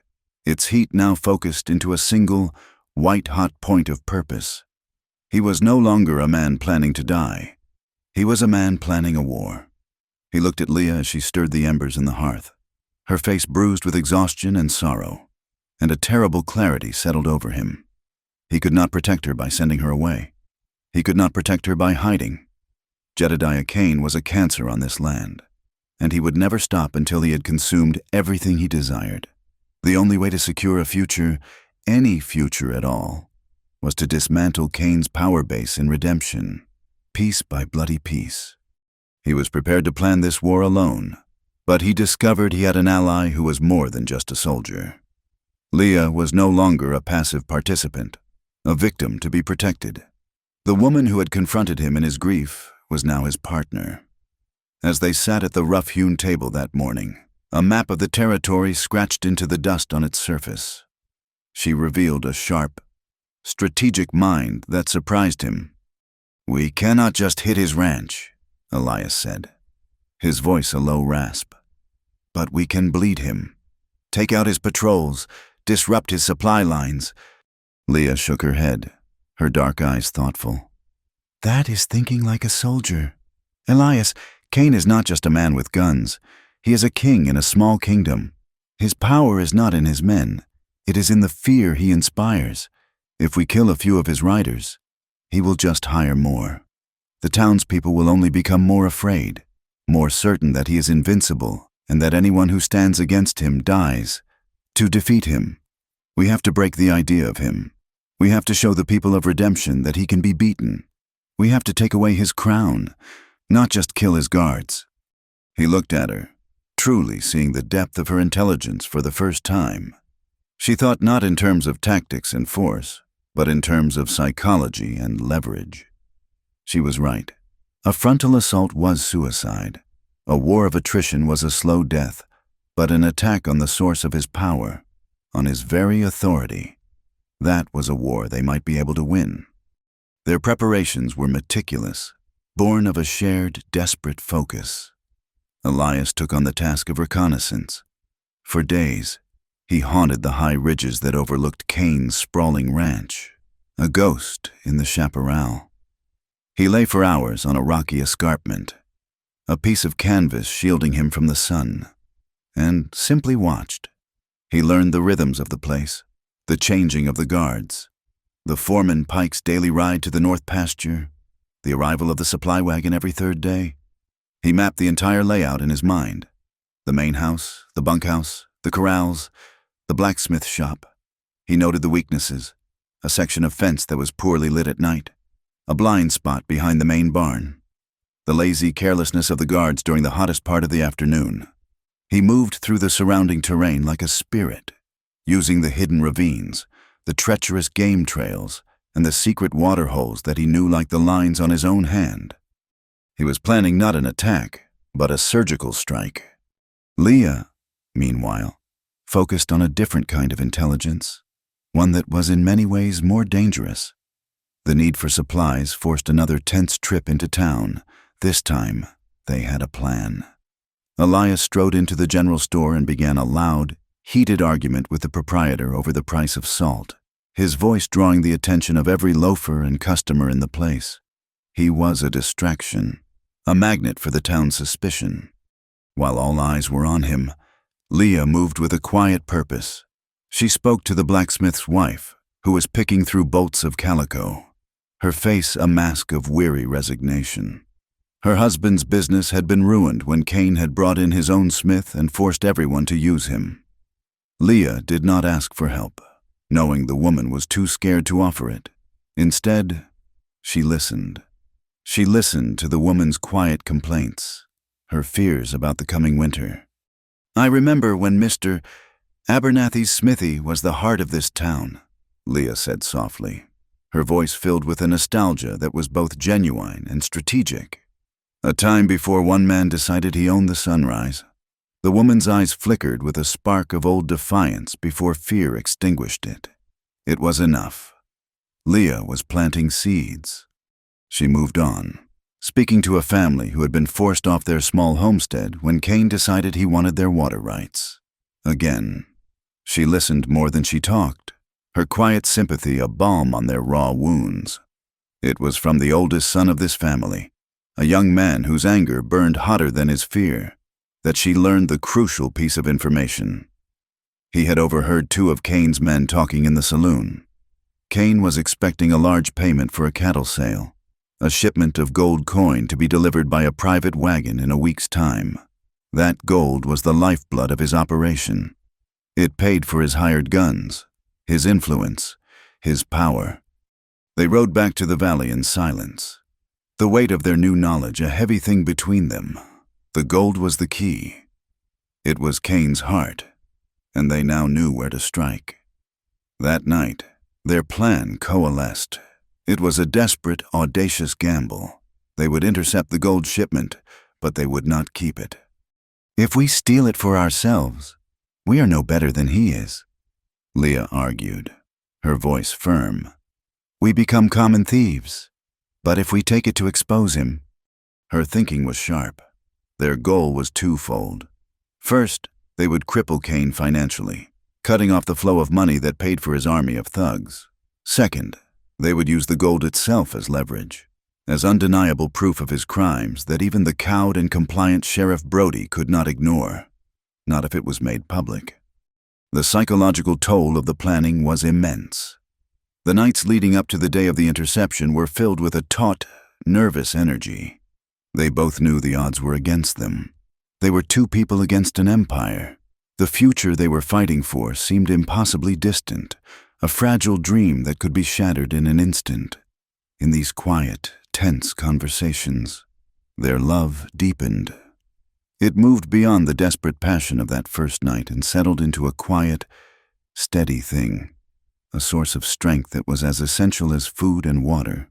its heat now focused into a single, white-hot point of purpose. He was no longer a man planning to die. He was a man planning a war. He looked at Leah as she stirred the embers in the hearth, her face bruised with exhaustion and sorrow, and a terrible clarity settled over him. He could not protect her by sending her away. He could not protect her by hiding. Jedediah Cain was a cancer on this land, and he would never stop until he had consumed everything he desired. The only way to secure a future, any future at all, was to dismantle Cain's power base in redemption, piece by bloody piece. He was prepared to plan this war alone, but he discovered he had an ally who was more than just a soldier. Leah was no longer a passive participant, a victim to be protected. The woman who had confronted him in his grief was now his partner. As they sat at the rough-hewn table that morning, a map of the territory scratched into the dust on its surface. She revealed a sharp, strategic mind that surprised him. "We cannot just hit his ranch," Elias said, his voice a low rasp. "But we can bleed him, take out his patrols, disrupt his supply lines." Leah shook her head, her dark eyes thoughtful. "That is thinking like a soldier. Elias, Cain is not just a man with guns. He is a king in a small kingdom. His power is not in his men. It is in the fear he inspires. If we kill a few of his riders, he will just hire more. The townspeople will only become more afraid, more certain that he is invincible and that anyone who stands against him dies. To defeat him, we have to break the idea of him. We have to show the people of redemption that he can be beaten. We have to take away his crown, not just kill his guards." He looked at her, truly seeing the depth of her intelligence for the first time. She thought not in terms of tactics and force, but in terms of psychology and leverage. She was right. A frontal assault was suicide. A war of attrition was a slow death, but an attack on the source of his power, on his very authority, that was a war they might be able to win. Their preparations were meticulous, born of a shared, desperate focus. Elias took on the task of reconnaissance. For days, he haunted the high ridges that overlooked Cain's sprawling ranch, a ghost in the chaparral. He lay for hours on a rocky escarpment, a piece of canvas shielding him from the sun, and simply watched. He learned the rhythms of the place, the changing of the guards, the foreman Pike's daily ride to the north pasture, the arrival of the supply wagon every third day. He mapped the entire layout in his mind: the main house, the bunkhouse, the corrals, the blacksmith shop. He noted the weaknesses: a section of fence that was poorly lit at night, a blind spot behind the main barn, the lazy carelessness of the guards during the hottest part of the afternoon. He moved through the surrounding terrain like a spirit, using the hidden ravines, the treacherous game trails, and the secret water holes that he knew like the lines on his own hand. He was planning not an attack, but a surgical strike. Leah, meanwhile, focused on a different kind of intelligence, one that was in many ways more dangerous. The need for supplies forced another tense trip into town. This time, they had a plan. Elias strode into the general store and began a loud, heated argument with the proprietor over the price of salt, his voice drawing the attention of every loafer and customer in the place. He was a distraction, a magnet for the town's suspicion. While all eyes were on him, Leah moved with a quiet purpose. She spoke to the blacksmith's wife, who was picking through bolts of calico, her face a mask of weary resignation. Her husband's business had been ruined when Cain had brought in his own smith and forced everyone to use him. Leah did not ask for help, knowing the woman was too scared to offer it. Instead, she listened. She listened to the woman's quiet complaints, her fears about the coming winter. "I remember when Mr. Abernathy's smithy was the heart of this town," Leah said softly, her voice filled with a nostalgia that was both genuine and strategic. A time before one man decided he owned the sunrise. The woman's eyes flickered with a spark of old defiance before fear extinguished it. It was enough. Leah was planting seeds. She moved on, speaking to a family who had been forced off their small homestead when Cain decided he wanted their water rights. Again, she listened more than she talked, her quiet sympathy a balm on their raw wounds. It was from the oldest son of this family, a young man whose anger burned hotter than his fear, that she learned the crucial piece of information. He had overheard two of Cain's men talking in the saloon. Cain was expecting a large payment for a cattle sale, a shipment of gold coin to be delivered by a private wagon in a week's time. That gold was the lifeblood of his operation. It paid for his hired guns, his influence, his power. They rode back to the valley in silence. The weight of their new knowledge a heavy thing between them. The gold was the key. It was Cain's heart, and they now knew where to strike. That night, their plan coalesced. It was a desperate, audacious gamble. They would intercept the gold shipment, but they would not keep it. "If we steal it for ourselves, we are no better than he is," Leah argued, her voice firm. "We become common thieves, but if we take it to expose him..." Her thinking was sharp. Their goal was twofold. First, they would cripple Cain financially, cutting off the flow of money that paid for his army of thugs. Second, they would use the gold itself as leverage, as undeniable proof of his crimes that even the cowed and compliant Sheriff Brody could not ignore, not if it was made public. The psychological toll of the planning was immense. The nights leading up to the day of the interception were filled with a taut, nervous energy. They both knew the odds were against them. They were two people against an empire. The future they were fighting for seemed impossibly distant, a fragile dream that could be shattered in an instant. In these quiet, tense conversations, their love deepened. It moved beyond the desperate passion of that first night and settled into a quiet, steady thing, a source of strength that was as essential as food and water.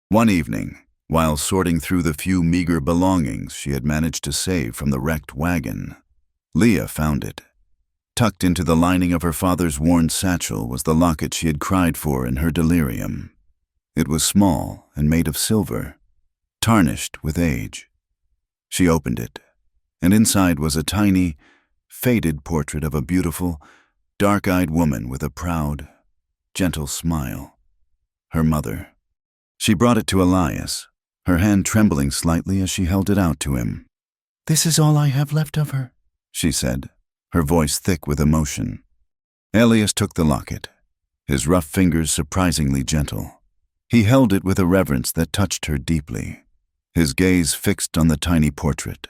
One evening, while sorting through the few meager belongings she had managed to save from the wrecked wagon, Leah found it. Tucked into the lining of her father's worn satchel was the locket she had cried for in her delirium. It was small and made of silver, tarnished with age. She opened it, and inside was a tiny, faded portrait of a beautiful, dark-eyed woman with a proud, gentle smile. Her mother. She brought it to Elias, her hand trembling slightly as she held it out to him. "This is all I have left of her," she said, her voice thick with emotion. Elias took the locket, his rough fingers surprisingly gentle. He held it with a reverence that touched her deeply, his gaze fixed on the tiny portrait.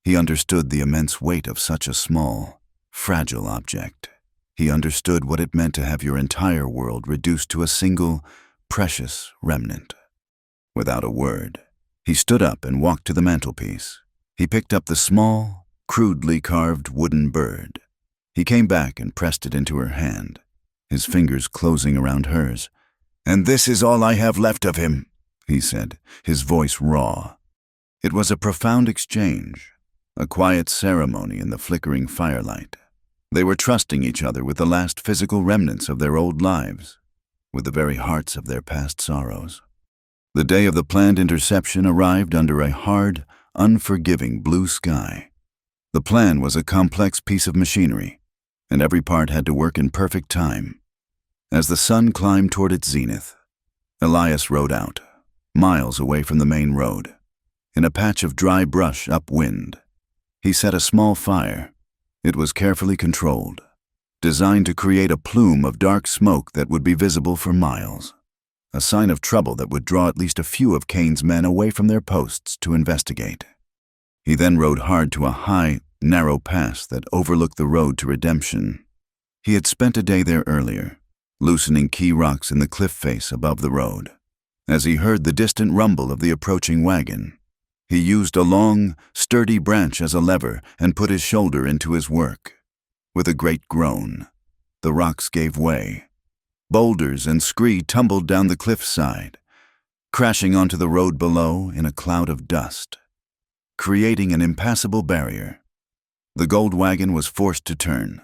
He understood the immense weight of such a small, fragile object. He understood what it meant to have your entire world reduced to a single, precious remnant. Without a word, he stood up and walked to the mantelpiece. He picked up the small, crudely carved wooden bird. He came back and pressed it into her hand, his fingers closing around hers. "And this is all I have left of him," he said, his voice raw. It was a profound exchange, a quiet ceremony in the flickering firelight. They were trusting each other with the last physical remnants of their old lives, with the very hearts of their past sorrows. The day of the planned interception arrived under a hard, unforgiving blue sky. The plan was a complex piece of machinery, and every part had to work in perfect time. As the sun climbed toward its zenith, Elias rode out, miles away from the main road, in a patch of dry brush upwind. He set a small fire. It was carefully controlled, designed to create a plume of dark smoke that would be visible for miles, a sign of trouble that would draw at least a few of Cain's men away from their posts to investigate. He then rode hard to a high, narrow pass that overlooked the road to redemption. He had spent a day there earlier, loosening key rocks in the cliff face above the road. As he heard the distant rumble of the approaching wagon, he used a long, sturdy branch as a lever and put his shoulder into his work. With a great groan, the rocks gave way. Boulders and scree tumbled down the cliffside, crashing onto the road below in a cloud of dust, creating an impassable barrier. The gold wagon was forced to turn,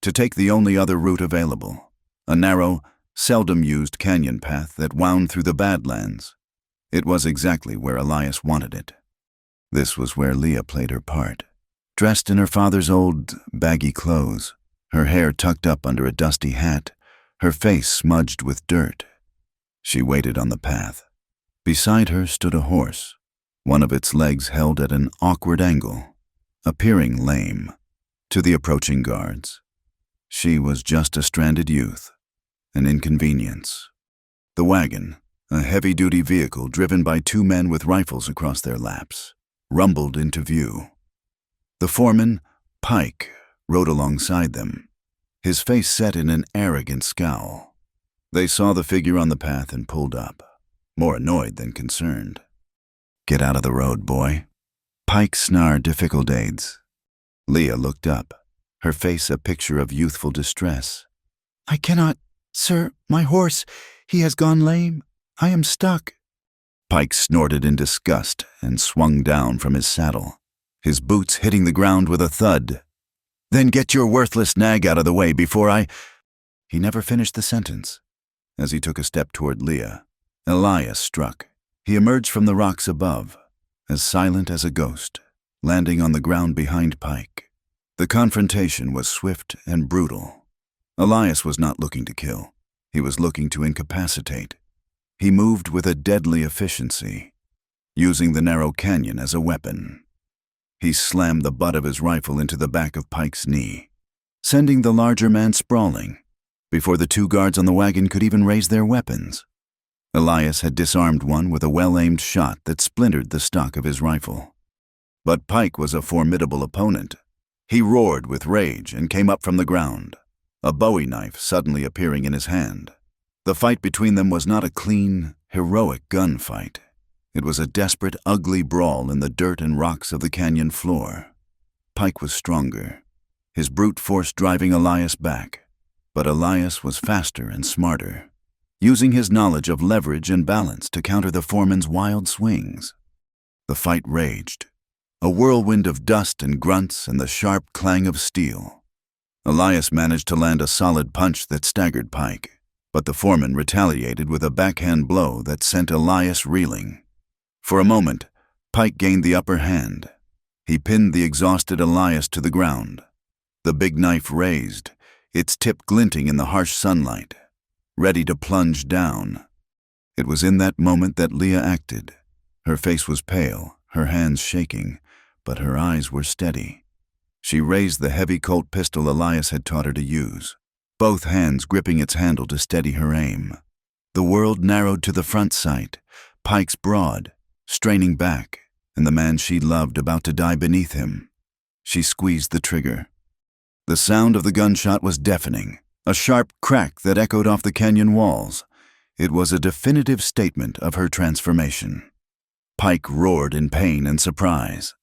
to take the only other route available, a narrow, seldom-used canyon path that wound through the Badlands. It was exactly where Elias wanted it. This was where Leah played her part, dressed in her father's old, baggy clothes, her hair tucked up under a dusty hat, her face smudged with dirt. She waited on the path. Beside her stood a horse, one of its legs held at an awkward angle, appearing lame. To the approaching guards, she was just a stranded youth, an inconvenience. The wagon, a heavy-duty vehicle driven by two men with rifles across their laps, rumbled into view. The foreman, Pike, rode alongside them, his face set in an arrogant scowl. They saw the figure on the path and pulled up, more annoyed than concerned. Get out of the road, boy. Pike snarled difficulties. Leah looked up, her face a picture of youthful distress. I cannot, sir, my horse, he has gone lame. I am stuck. Pike snorted in disgust and swung down from his saddle, his boots hitting the ground with a thud. Then get your worthless nag out of the way before I... He never finished the sentence. As he took a step toward Leah, Elias struck. He emerged from the rocks above, as silent as a ghost, landing on the ground behind Pike. The confrontation was swift and brutal. Elias was not looking to kill. He was looking to incapacitate. He moved with a deadly efficiency, using the narrow canyon as a weapon. He slammed the butt of his rifle into the back of Pike's knee, sending the larger man sprawling, before the two guards on the wagon could even raise their weapons. Elias had disarmed one with a well-aimed shot that splintered the stock of his rifle. But Pike was a formidable opponent. He roared with rage and came up from the ground, a Bowie knife suddenly appearing in his hand. The fight between them was not a clean, heroic gunfight. It was a desperate, ugly brawl in the dirt and rocks of the canyon floor. Pike was stronger, his brute force driving Elias back. But Elias was faster and smarter, using his knowledge of leverage and balance to counter the foreman's wild swings. The fight raged, a whirlwind of dust and grunts and the sharp clang of steel. Elias managed to land a solid punch that staggered Pike, but the foreman retaliated with a backhand blow that sent Elias reeling. For a moment, Pike gained the upper hand. He pinned the exhausted Elias to the ground. The big knife raised, its tip glinting in the harsh sunlight, ready to plunge down. It was in that moment that Leah acted. Her face was pale, her hands shaking, but her eyes were steady. She raised the heavy Colt pistol Elias had taught her to use, both hands gripping its handle to steady her aim. The world narrowed to the front sight, Pike's broad, straining back, and the man she loved about to die beneath him. She squeezed the trigger. The sound of the gunshot was deafening, a sharp crack that echoed off the canyon walls. It was a definitive statement of her transformation. Pike roared in pain and surprise,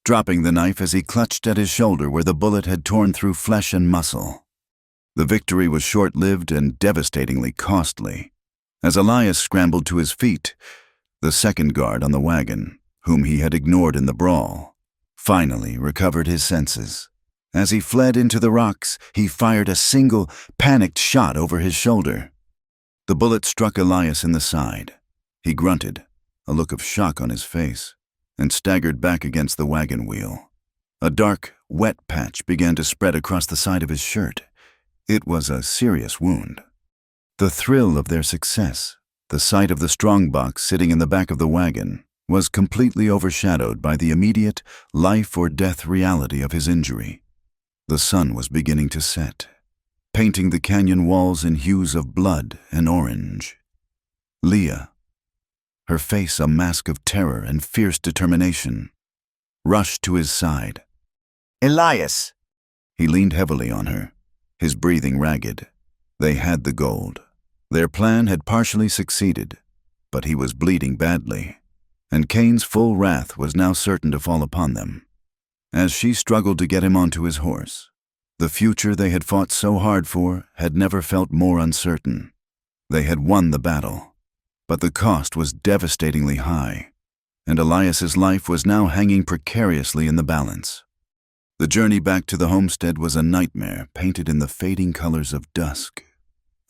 dropping the knife as he clutched at his shoulder where the bullet had torn through flesh and muscle. The victory was short-lived and devastatingly costly. As Elias scrambled to his feet, the second guard on the wagon, whom he had ignored in the brawl, finally recovered his senses. As he fled into the rocks, he fired a single, panicked shot over his shoulder. The bullet struck Elias in the side. He grunted, a look of shock on his face, and staggered back against the wagon wheel. A dark, wet patch began to spread across the side of his shirt. It was a serious wound. The thrill of their success, the sight of the strongbox sitting in the back of the wagon, was completely overshadowed by the immediate life-or-death reality of his injury. The sun was beginning to set, painting the canyon walls in hues of blood and orange. Leah, her face a mask of terror and fierce determination, rushed to his side. Elias! He leaned heavily on her, his breathing ragged. They had the gold. Their plan had partially succeeded, but he was bleeding badly, and Cain's full wrath was now certain to fall upon them. As she struggled to get him onto his horse, the future they had fought so hard for had never felt more uncertain. They had won the battle, but the cost was devastatingly high, and Elias's life was now hanging precariously in the balance. The journey back to the homestead was a nightmare painted in the fading colors of dusk.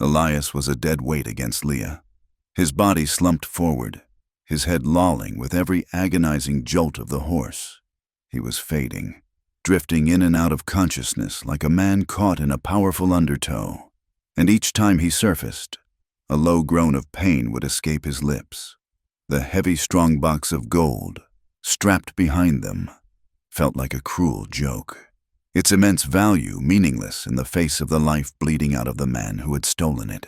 Elias was a dead weight against Leah. His body slumped forward, his head lolling with every agonizing jolt of the horse. He was fading, drifting in and out of consciousness like a man caught in a powerful undertow, and each time he surfaced, a low groan of pain would escape his lips. The heavy strong box of gold, strapped behind them, felt like a cruel joke, its immense value meaningless in the face of the life bleeding out of the man who had stolen it.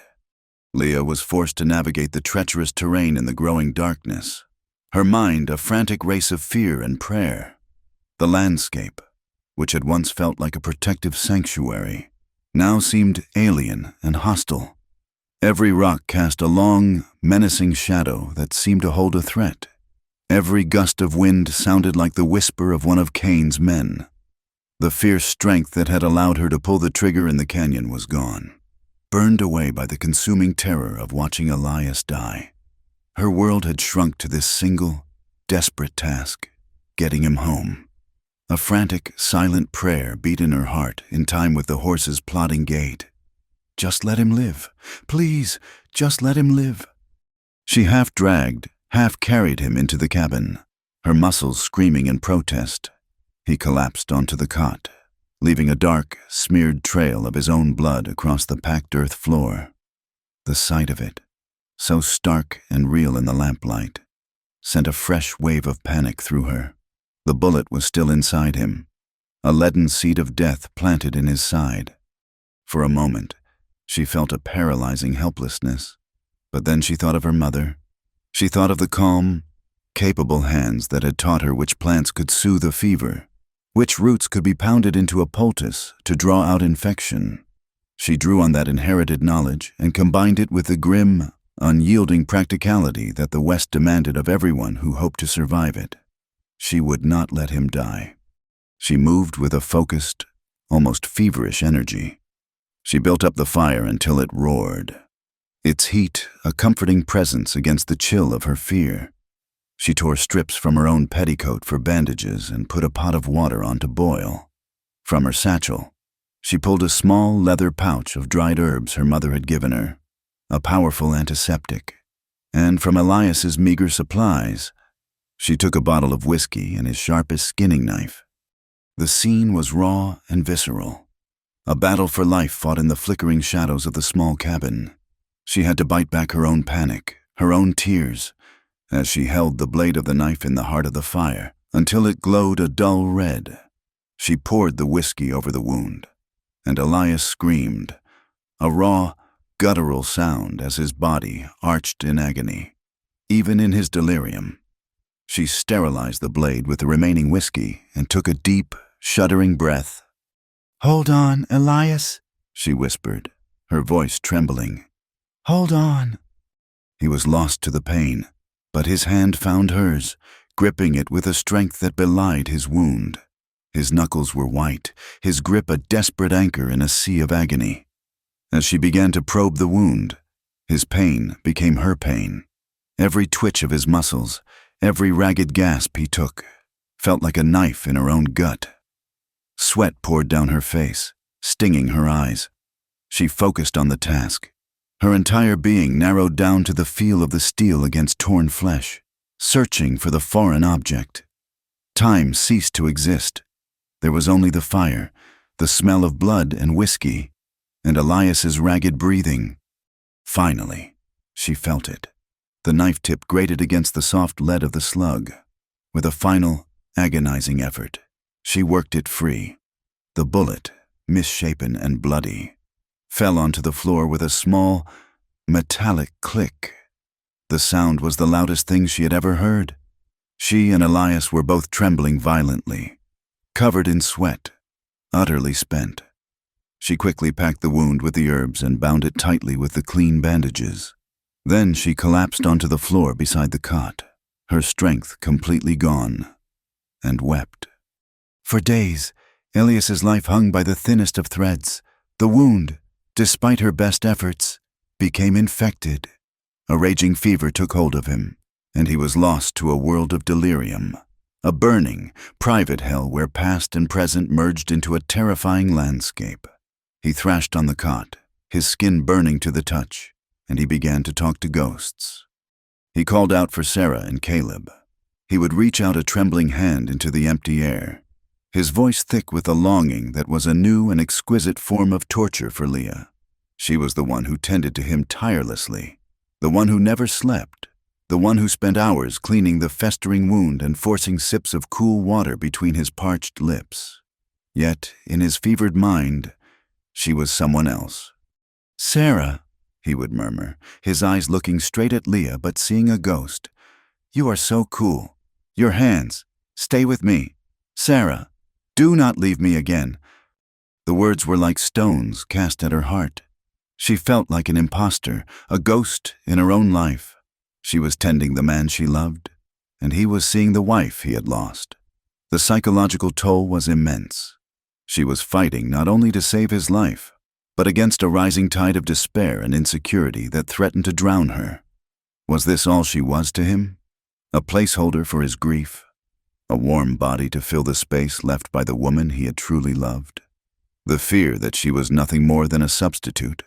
Leah was forced to navigate the treacherous terrain in the growing darkness, her mind a frantic race of fear and prayer. The landscape, which had once felt like a protective sanctuary, now seemed alien and hostile. Every rock cast a long, menacing shadow that seemed to hold a threat. Every gust of wind sounded like the whisper of one of Cain's men. The fierce strength that had allowed her to pull the trigger in the canyon was gone, burned away by the consuming terror of watching Elias die. Her world had shrunk to this single, desperate task, getting him home. A frantic, silent prayer beat in her heart in time with the horse's plodding gait. Just let him live. Please, just let him live. She half dragged, half carried him into the cabin, her muscles screaming in protest. He collapsed onto the cot, leaving a dark, smeared trail of his own blood across the packed earth floor. The sight of it, so stark and real in the lamplight, sent a fresh wave of panic through her. The bullet was still inside him, a leaden seed of death planted in his side. For a moment, she felt a paralyzing helplessness, but then she thought of her mother. She thought of the calm, capable hands that had taught her which plants could soothe a fever, which roots could be pounded into a poultice to draw out infection. She drew on that inherited knowledge and combined it with the grim, unyielding practicality that the West demanded of everyone who hoped to survive it. She would not let him die. She moved with a focused, almost feverish energy. She built up the fire until it roared, its heat a comforting presence against the chill of her fear. She tore strips from her own petticoat for bandages and put a pot of water on to boil. From her satchel, she pulled a small leather pouch of dried herbs her mother had given her, a powerful antiseptic. And from Elias's meager supplies, she took a bottle of whiskey and his sharpest skinning knife. The scene was raw and visceral. A battle for life fought in the flickering shadows of the small cabin. She had to bite back her own panic, her own tears, as she held the blade of the knife in the heart of the fire until it glowed a dull red. She poured the whiskey over the wound, and Elias screamed, a raw, guttural sound as his body arched in agony. Even in his delirium, she sterilized the blade with the remaining whiskey and took a deep, shuddering breath. Hold on, Elias, she whispered, her voice trembling. Hold on. He was lost to the pain, but his hand found hers, gripping it with a strength that belied his wound. His knuckles were white, his grip a desperate anchor in a sea of agony. As she began to probe the wound, his pain became her pain. Every twitch of his muscles, every ragged gasp he took, felt like a knife in her own gut. Sweat poured down her face, stinging her eyes. She focused on the task. Her entire being narrowed down to the feel of the steel against torn flesh, searching for the foreign object. Time ceased to exist. There was only the fire, the smell of blood and whiskey, and Elias's ragged breathing. Finally, she felt it. The knife tip grated against the soft lead of the slug. With a final, agonizing effort, she worked it free. The bullet, misshapen and bloody, fell onto the floor with a small, metallic click. The sound was the loudest thing she had ever heard. She and Elias were both trembling violently, covered in sweat, utterly spent. She quickly packed the wound with the herbs and bound it tightly with the clean bandages. Then she collapsed onto the floor beside the cot, her strength completely gone, and wept. For days, Elias's life hung by the thinnest of threads. The wound, despite her best efforts, became infected. A raging fever took hold of him, and he was lost to a world of delirium, a burning, private hell where past and present merged into a terrifying landscape. He thrashed on the cot, his skin burning to the touch, and he began to talk to ghosts. He called out for Sarah and Caleb. He would reach out a trembling hand into the empty air, his voice thick with a longing that was a new and exquisite form of torture for Leah. She was the one who tended to him tirelessly, the one who never slept, the one who spent hours cleaning the festering wound and forcing sips of cool water between his parched lips. Yet, in his fevered mind, she was someone else. "Sarah," he would murmur, his eyes looking straight at Leah but seeing a ghost. "You are so cool. Your hands. Stay with me. Sarah, do not leave me again." The words were like stones cast at her heart. She felt like an imposter, a ghost in her own life. She was tending the man she loved, and he was seeing the wife he had lost. The psychological toll was immense. She was fighting not only to save his life, but against a rising tide of despair and insecurity that threatened to drown her. Was this all she was to him? A placeholder for his grief? A warm body to fill the space left by the woman he had truly loved? The fear that she was nothing more than a substitute,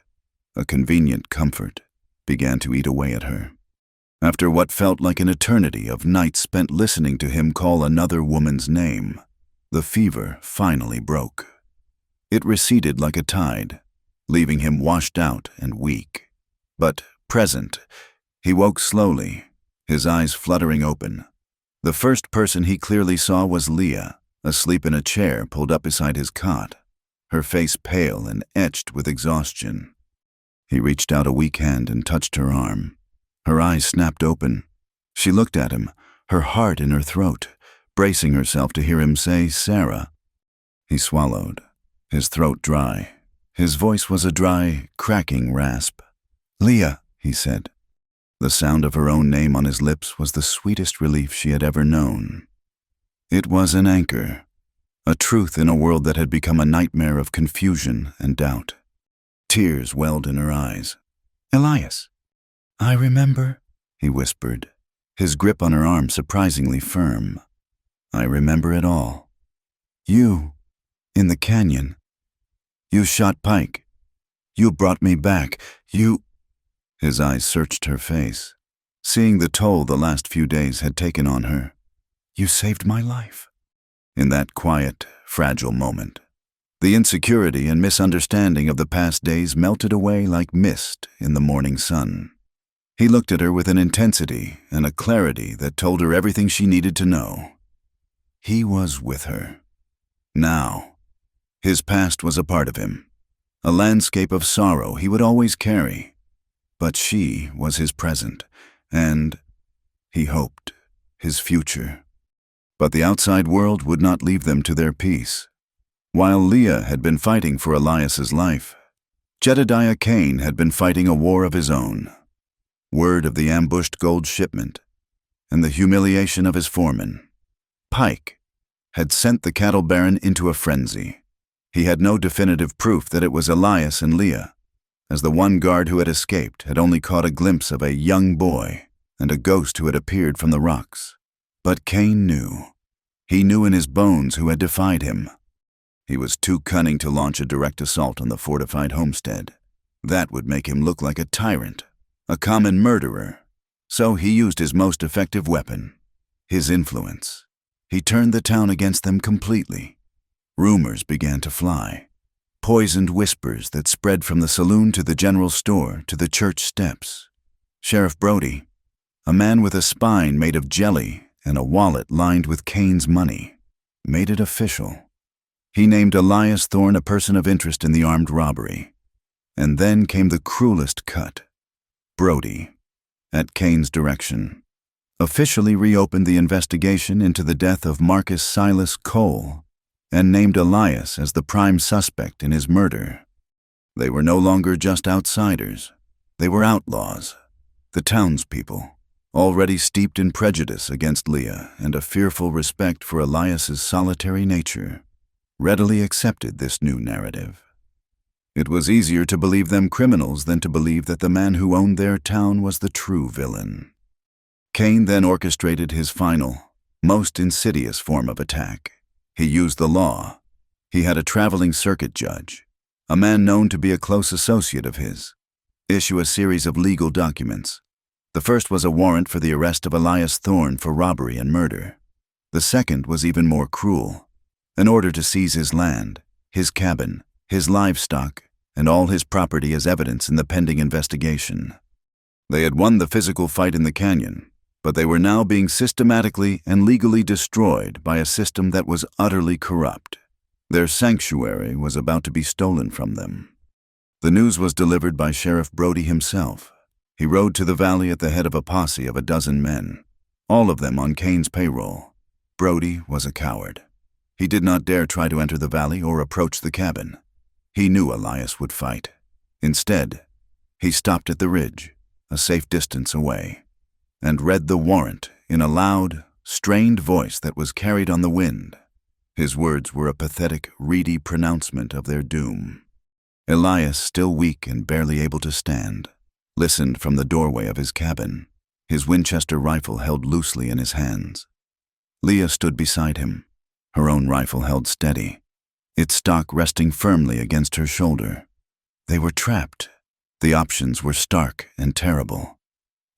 a convenient comfort, began to eat away at her. After what felt like an eternity of nights spent listening to him call another woman's name, the fever finally broke. It receded like a tide, leaving him washed out and weak. But present, he woke slowly, his eyes fluttering open. The first person he clearly saw was Leah, asleep in a chair pulled up beside his cot, her face pale and etched with exhaustion. He reached out a weak hand and touched her arm. Her eyes snapped open. She looked at him, her heart in her throat, bracing herself to hear him say, "Sarah." He swallowed, his throat dry. His voice was a dry, cracking rasp. "Leah," he said. The sound of her own name on his lips was the sweetest relief she had ever known. It was an anchor, a truth in a world that had become a nightmare of confusion and doubt. Tears welled in her eyes. "Elias." "I remember," he whispered, his grip on her arm surprisingly firm. "I remember it all. You, in the canyon. You shot Pike. You brought me back. You—" His eyes searched her face, seeing the toll the last few days had taken on her. "You saved my life." In that quiet, fragile moment, the insecurity and misunderstanding of the past days melted away like mist in the morning sun. He looked at her with an intensity and a clarity that told her everything she needed to know. He was with her. Now, his past was a part of him, a landscape of sorrow he would always carry. But she was his present, and, he hoped, his future. But the outside world would not leave them to their peace. While Leah had been fighting for Elias's life, Jedediah Kane had been fighting a war of his own. Word of the ambushed gold shipment, and the humiliation of his foreman, Pike, had sent the cattle baron into a frenzy. He had no definitive proof that it was Elias and Leah, as the one guard who had escaped had only caught a glimpse of a young boy and a ghost who had appeared from the rocks. But Kane knew. He knew in his bones who had defied him. He was too cunning to launch a direct assault on the fortified homestead. That would make him look like a tyrant, a common murderer. So he used his most effective weapon, his influence. He turned the town against them completely. Rumors began to fly, poisoned whispers that spread from the saloon to the general store to the church steps. Sheriff Brody, a man with a spine made of jelly and a wallet lined with Kane's money, made it official. He named Elias Thorne a person of interest in the armed robbery. And then came the cruelest cut. Brody, at Kane's direction, officially reopened the investigation into the death of Marcus Silas Cole and named Elias as the prime suspect in his murder. They were no longer just outsiders. They were outlaws, the townspeople, already steeped in prejudice against Leah and a fearful respect for Elias's solitary nature, readily accepted this new narrative. It was easier to believe them criminals than to believe that the man who owned their town was the true villain. Kane then orchestrated his final, most insidious form of attack. He used the law. He had a traveling circuit judge, a man known to be a close associate of his, issue a series of legal documents. The first was a warrant for the arrest of Elias Thorne for robbery and murder. The second was even more cruel, an order to seize his land, his cabin, his livestock, and all his property as evidence in the pending investigation. They had won the physical fight in the canyon, but they were now being systematically and legally destroyed by a system that was utterly corrupt. Their sanctuary was about to be stolen from them. The news was delivered by Sheriff Brody himself. He rode to the valley at the head of a posse of 12 men, all of them on Kane's payroll. Brody was a coward. He did not dare try to enter the valley or approach the cabin. He knew Elias would fight. Instead, he stopped at the ridge, a safe distance away, and read the warrant in a loud, strained voice that was carried on the wind. His words were a pathetic, reedy pronouncement of their doom. Elias, still weak and barely able to stand, listened from the doorway of his cabin, his Winchester rifle held loosely in his hands. Leah stood beside him, her own rifle held steady, its stock resting firmly against her shoulder. They were trapped. The options were stark and terrible.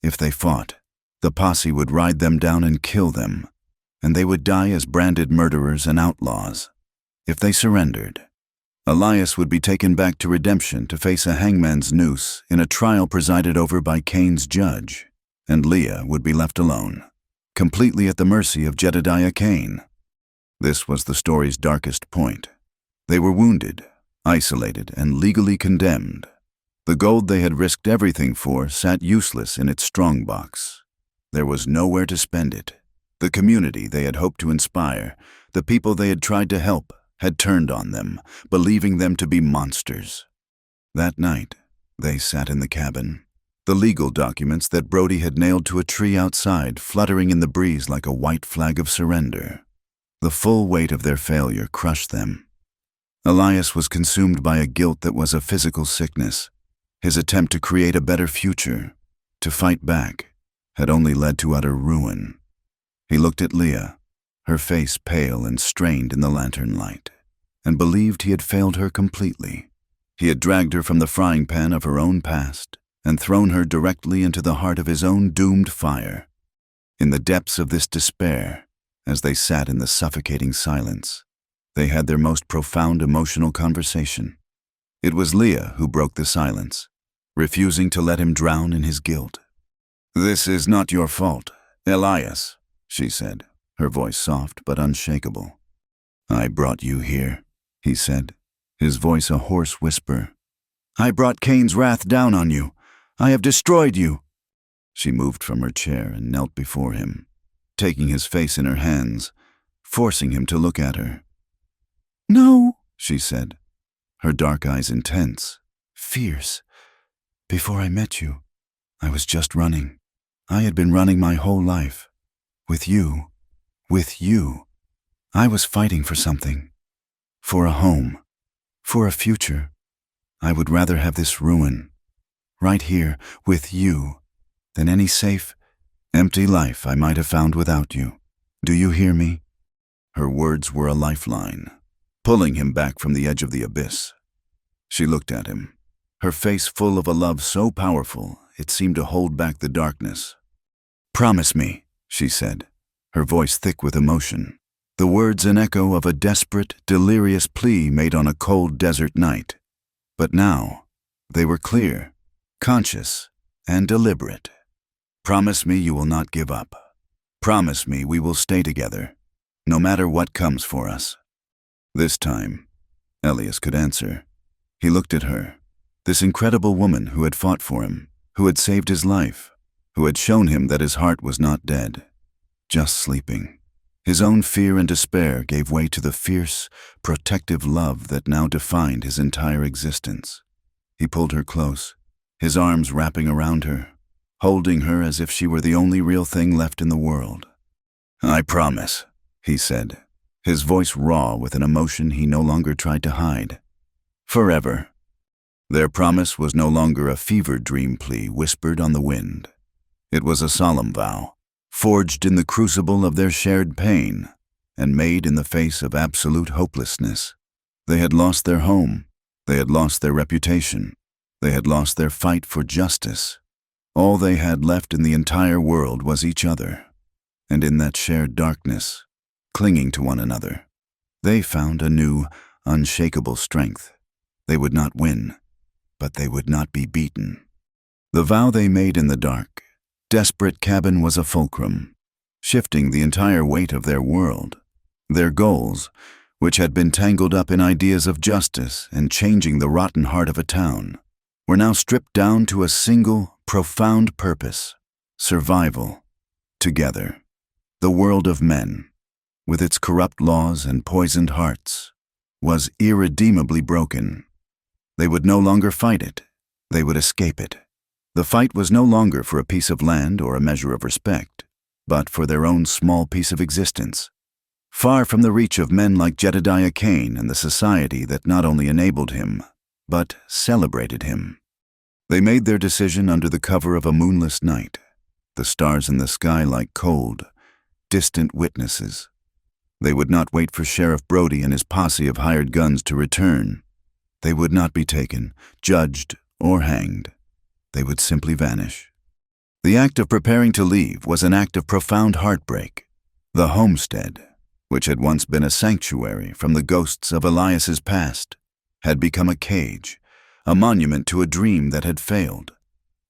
If they fought, the posse would ride them down and kill them, and they would die as branded murderers and outlaws. If they surrendered, Elias would be taken back to Redemption to face a hangman's noose in a trial presided over by Cain's judge, and Leah would be left alone, completely at the mercy of Jedediah Cain. This was the story's darkest point. They were wounded, isolated, and legally condemned. The gold they had risked everything for sat useless in its strongbox. There was nowhere to spend it. The community they had hoped to inspire, the people they had tried to help, had turned on them, believing them to be monsters. That night, they sat in the cabin, the legal documents that Brody had nailed to a tree outside fluttering in the breeze like a white flag of surrender. The full weight of their failure crushed them. Elias was consumed by a guilt that was a physical sickness. His attempt to create a better future, to fight back, had only led to utter ruin. He looked at Leah, her face pale and strained in the lantern light, and believed he had failed her completely. He had dragged her from the frying pan of her own past and thrown her directly into the heart of his own doomed fire. In the depths of this despair, as they sat in the suffocating silence, they had their most profound emotional conversation. It was Leah who broke the silence, refusing to let him drown in his guilt. "This is not your fault, Elias," she said, her voice soft but unshakable. "I brought you here," he said, his voice a hoarse whisper. "I brought Cain's wrath down on you. I have destroyed you." She moved from her chair and knelt before him, taking his face in her hands, forcing him to look at her. "No," she said, her dark eyes intense, fierce. "Before I met you, I was just running. I had been running my whole life. With you. With you. I was fighting for something. For a home. For a future. I would rather have this ruin, right here, with you, than any safe, empty life I might have found without you. Do you hear me?" Her words were a lifeline, pulling him back from the edge of the abyss. She looked at him, her face full of a love so powerful it seemed to hold back the darkness. "Promise me," she said, her voice thick with emotion, the words an echo of a desperate, delirious plea made on a cold desert night. But now, they were clear, conscious, and deliberate. "Promise me you will not give up. Promise me we will stay together, no matter what comes for us." This time, Elias could answer. He looked at her, this incredible woman who had fought for him, who had saved his life, who had shown him that his heart was not dead, just sleeping. His own fear and despair gave way to the fierce, protective love that now defined his entire existence. He pulled her close, his arms wrapping around her, holding her as if she were the only real thing left in the world. "I promise," he said, his voice raw with an emotion he no longer tried to hide. "Forever." Their promise was no longer a fever dream plea whispered on the wind. It was a solemn vow, forged in the crucible of their shared pain, and made in the face of absolute hopelessness. They had lost their home, they had lost their reputation, they had lost their fight for justice. All they had left in the entire world was each other, and in that shared darkness, clinging to one another, they found a new, unshakable strength. They would not win, but they would not be beaten. The vow they made in the dark, desperate cabin was a fulcrum, shifting the entire weight of their world. Their goals, which had been tangled up in ideas of justice and changing the rotten heart of a town, were now stripped down to a single, profound purpose: survival. Together, the world of men, with its corrupt laws and poisoned hearts, was irredeemably broken. They would no longer fight it. They would escape it. The fight was no longer for a piece of land or a measure of respect. but for their own small piece of existence, far from the reach of men like Jedediah Cain and the society that not only enabled him, but celebrated him. They made their decision under the cover of a moonless night, the stars in the sky like cold, distant witnesses. They would not wait for Sheriff Brody and his posse of hired guns to return. They would not be taken, judged, or hanged. They would simply vanish. The act of preparing to leave was an act of profound heartbreak. The homestead, which had once been a sanctuary from the ghosts of Elias's past, had become a cage, a monument to a dream that had failed.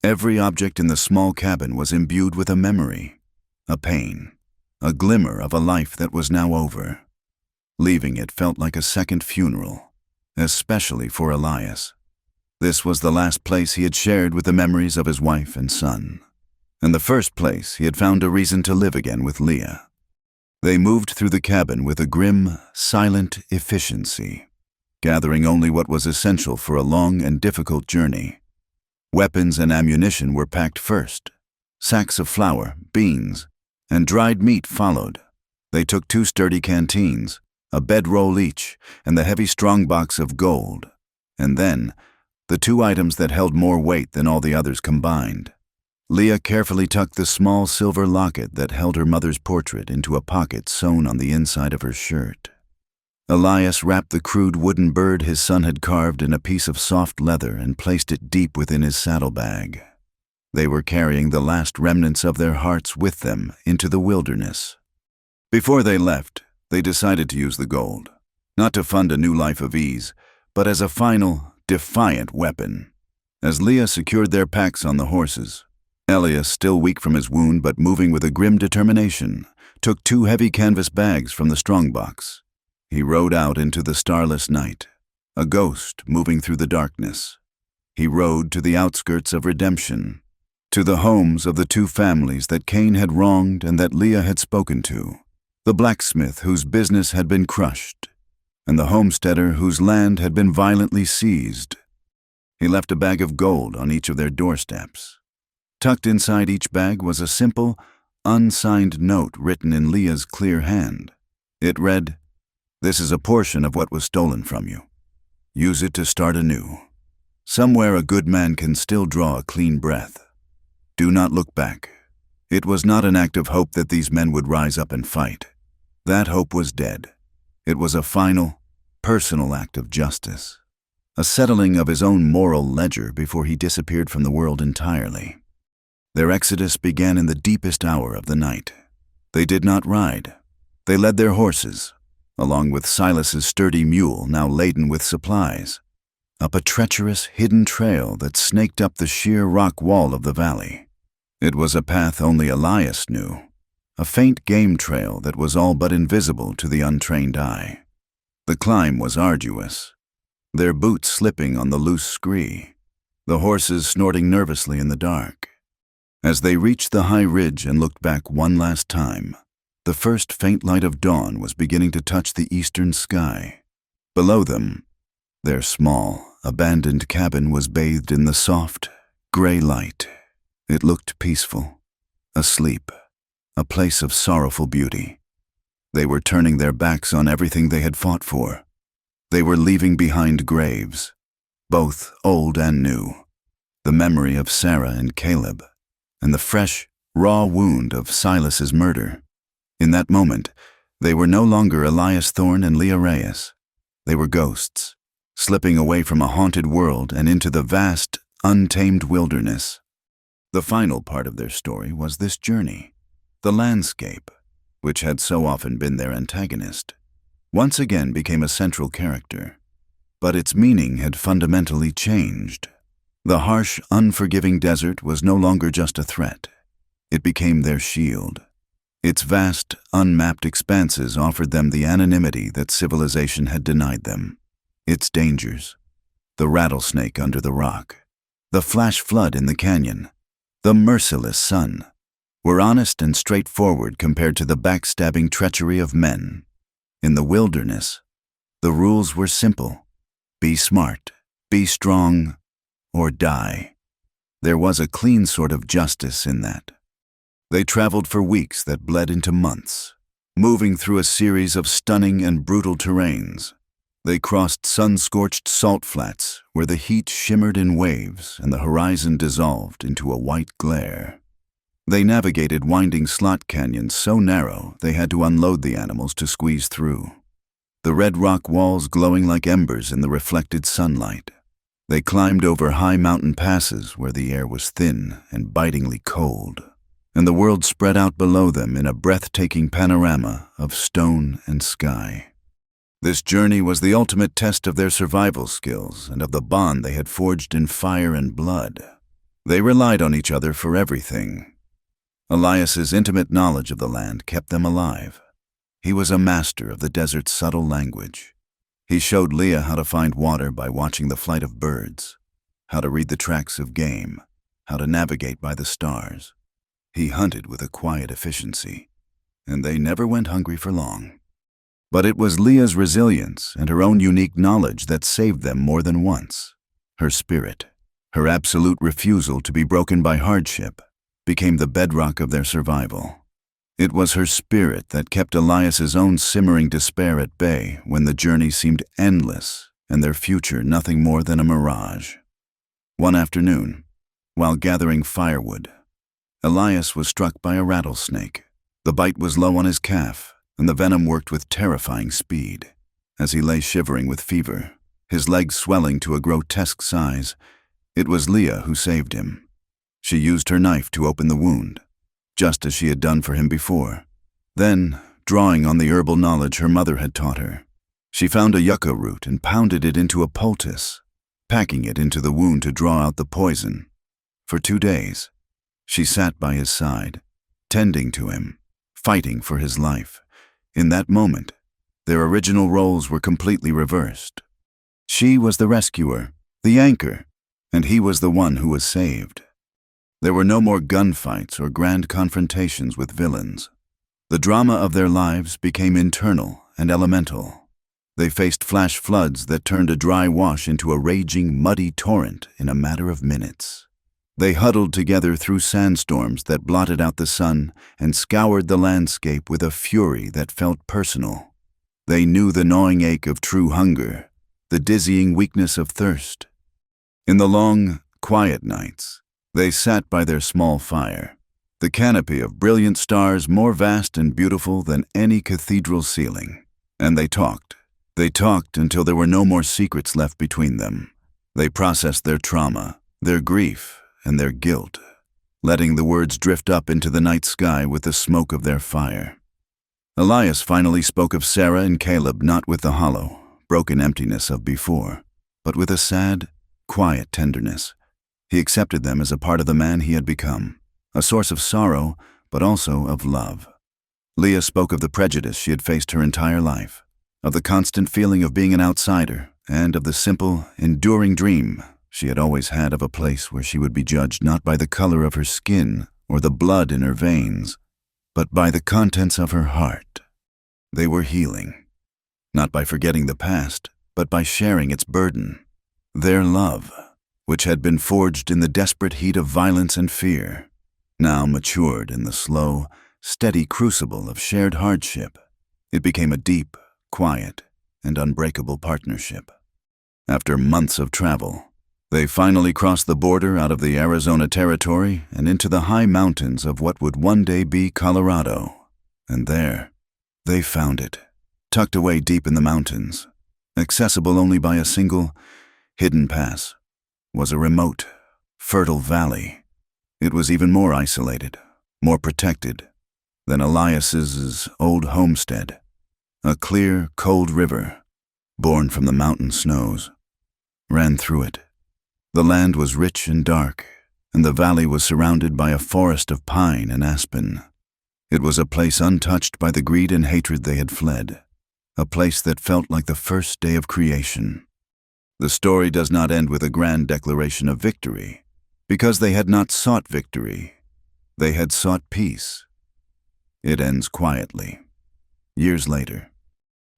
Every object in the small cabin was imbued with a memory, a pain, a glimmer of a life that was now over. Leaving it felt like a second funeral, especially for Elias. This was the last place he had shared with the memories of his wife and son, and the first place he had found a reason to live again with Leah. They moved through the cabin with a grim, silent efficiency, gathering only what was essential for a long and difficult journey. Weapons and ammunition were packed first. Sacks of flour, beans, and dried meat followed. They took 2 sturdy canteens, a bedroll each, and the heavy strongbox of gold, and then the 2 items that held more weight than all the others combined. Leah carefully tucked the small silver locket that held her mother's portrait into a pocket sewn on the inside of her shirt. Elias wrapped the crude wooden bird his son had carved in a piece of soft leather and placed it deep within his saddlebag. They were carrying the last remnants of their hearts with them into the wilderness. Before they left, they decided to use the gold, not to fund a new life of ease, but as a final, defiant weapon. As Leah secured their packs on the horses, Elias, still weak from his wound but moving with a grim determination, took 2 heavy canvas bags from the strongbox. He rode out into the starless night, a ghost moving through the darkness. He rode to the outskirts of redemption, to the homes of the 2 families that Cain had wronged and that Leah had spoken to, the blacksmith whose business had been crushed, and the homesteader whose land had been violently seized. He left a bag of gold on each of their doorsteps. Tucked inside each bag was a simple, unsigned note written in Leah's clear hand. It read, "This is a portion of what was stolen from you. Use it to start anew. Somewhere a good man can still draw a clean breath. Do not look back." It was not an act of hope that these men would rise up and fight. That hope was dead. It was a final, personal act of justice, a settling of his own moral ledger before he disappeared from the world entirely. Their exodus began in the deepest hour of the night. They did not ride. They led their horses, along with Silas's sturdy mule now laden with supplies, up a treacherous, hidden trail that snaked up the sheer rock wall of the valley. It was a path only Elias knew, a faint game trail that was all but invisible to the untrained eye. The climb was arduous, their boots slipping on the loose scree, the horses snorting nervously in the dark. As they reached the high ridge and looked back one last time, the first faint light of dawn was beginning to touch the eastern sky. Below them, their small, abandoned cabin was bathed in the soft, gray light. It looked peaceful, asleep, a place of sorrowful beauty. They were turning their backs on everything they had fought for. They were leaving behind graves, both old and new, the memory of Sarah and Caleb, and the fresh, raw wound of Silas's murder. In that moment, they were no longer Elias Thorne and Leah Reyes. They were ghosts, slipping away from a haunted world and into the vast, untamed wilderness. The final part of their story was this journey. The landscape, which had so often been their antagonist, once again became a central character. But its meaning had fundamentally changed. The harsh, unforgiving desert was no longer just a threat. It became their shield. Its vast, unmapped expanses offered them the anonymity that civilization had denied them. Its dangers, the rattlesnake under the rock, the flash flood in the canyon, the merciless sun, were honest and straightforward compared to the backstabbing treachery of men. In the wilderness, the rules were simple: be smart, be strong, or die. There was a clean sort of justice in that. They traveled for weeks that bled into months, moving through a series of stunning and brutal terrains. They crossed sun-scorched salt flats where the heat shimmered in waves and the horizon dissolved into a white glare. They navigated winding slot canyons so narrow they had to unload the animals to squeeze through, the red rock walls glowing like embers in the reflected sunlight. They climbed over high mountain passes where the air was thin and bitingly cold, and the world spread out below them in a breathtaking panorama of stone and sky. This journey was the ultimate test of their survival skills and of the bond they had forged in fire and blood. They relied on each other for everything. Elias's intimate knowledge of the land kept them alive. He was a master of the desert's subtle language. He showed Leah how to find water by watching the flight of birds, how to read the tracks of game, how to navigate by the stars. He hunted with a quiet efficiency, and they never went hungry for long. But it was Leah's resilience and her own unique knowledge that saved them more than once. Her spirit, her absolute refusal to be broken by hardship, became the bedrock of their survival. It was her spirit that kept Elias's own simmering despair at bay when the journey seemed endless and their future nothing more than a mirage. One afternoon, while gathering firewood, Elias was struck by a rattlesnake. The bite was low on his calf, and the venom worked with terrifying speed. As he lay shivering with fever, his legs swelling to a grotesque size, it was Leah who saved him. She used her knife to open the wound, just as she had done for him before. Then, drawing on the herbal knowledge her mother had taught her, she found a yucca root and pounded it into a poultice, packing it into the wound to draw out the poison. For 2 days, she sat by his side, tending to him, fighting for his life. In that moment, their original roles were completely reversed. She was the rescuer, the anchor, and he was the one who was saved. There were no more gunfights or grand confrontations with villains. The drama of their lives became internal and elemental. They faced flash floods that turned a dry wash into a raging, muddy torrent in a matter of minutes. They huddled together through sandstorms that blotted out the sun and scoured the landscape with a fury that felt personal. They knew the gnawing ache of true hunger, the dizzying weakness of thirst. In the long, quiet nights, they sat by their small fire, the canopy of brilliant stars more vast and beautiful than any cathedral ceiling. And they talked. They talked until there were no more secrets left between them. They processed their trauma, their grief, and their guilt, letting the words drift up into the night sky with the smoke of their fire. Elias finally spoke of Sarah and Caleb not with the hollow, broken emptiness of before, but with a sad, quiet tenderness. He accepted them as a part of the man he had become, a source of sorrow, but also of love. Leah spoke of the prejudice she had faced her entire life, of the constant feeling of being an outsider, and of the simple, enduring dream she had always had of a place where she would be judged not by the color of her skin or the blood in her veins, but by the contents of her heart. They were healing, not by forgetting the past, but by sharing its burden. Their love, which had been forged in the desperate heat of violence and fear, now matured in the slow, steady crucible of shared hardship. It became a deep, quiet, and unbreakable partnership. After months of travel, they finally crossed the border out of the Arizona territory and into the high mountains of what would one day be Colorado. And there, they found it, tucked away deep in the mountains, accessible only by a single, hidden pass, was a remote, fertile valley. It was even more isolated, more protected than Elias's old homestead. A clear, cold river, born from the mountain snows, ran through it. The land was rich and dark, and the valley was surrounded by a forest of pine and aspen. It was a place untouched by the greed and hatred they had fled, a place that felt like the first day of creation. The story does not end with a grand declaration of victory, because they had not sought victory. They had sought peace. It ends quietly. Years later,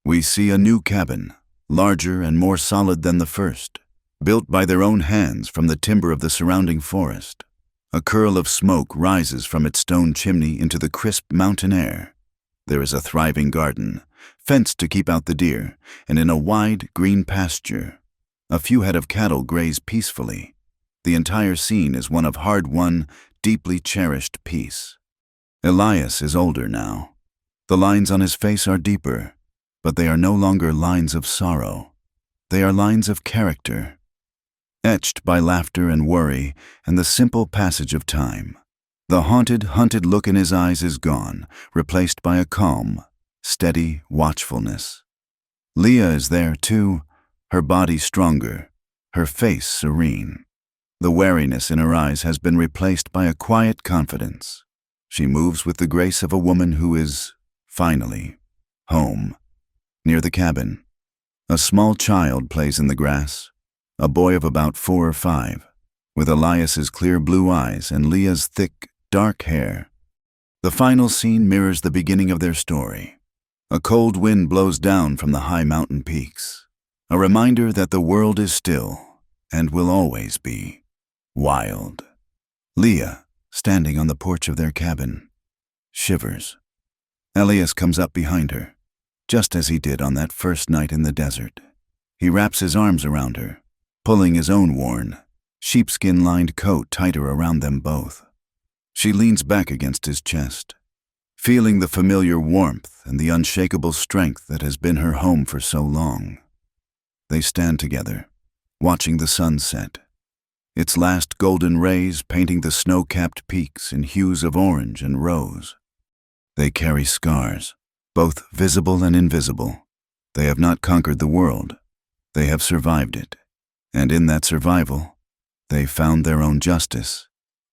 we see a new cabin, larger and more solid than the first, built by their own hands from the timber of the surrounding forest. A curl of smoke rises from its stone chimney into the crisp mountain air. There is a thriving garden, fenced to keep out the deer, and in a wide, green pasture, a few head of cattle graze peacefully. The entire scene is one of hard-won, deeply cherished peace. Elias is older now. The lines on his face are deeper, but they are no longer lines of sorrow. They are lines of character, etched by laughter and worry and the simple passage of time. The haunted, hunted look in his eyes is gone, replaced by a calm, steady watchfulness. Leah is there too, her body stronger, her face serene. The wariness in her eyes has been replaced by a quiet confidence. She moves with the grace of a woman who is, finally, home. Near the cabin, a small child plays in the grass, a boy of about 4 or 5, with Elias's clear blue eyes and Leah's thick, dark hair. The final scene mirrors the beginning of their story. A cold wind blows down from the high mountain peaks, a reminder that the world is still, and will always be, wild. Leah, standing on the porch of their cabin, shivers. Elias comes up behind her, just as he did on that first night in the desert. He wraps his arms around her, pulling his own worn, sheepskin-lined coat tighter around them both. She leans back against his chest, feeling the familiar warmth and the unshakable strength that has been her home for so long. They stand together, watching the sun set, its last golden rays painting the snow-capped peaks in hues of orange and rose. They carry scars, both visible and invisible. They have not conquered the world. They have survived it. And in that survival, they found their own justice,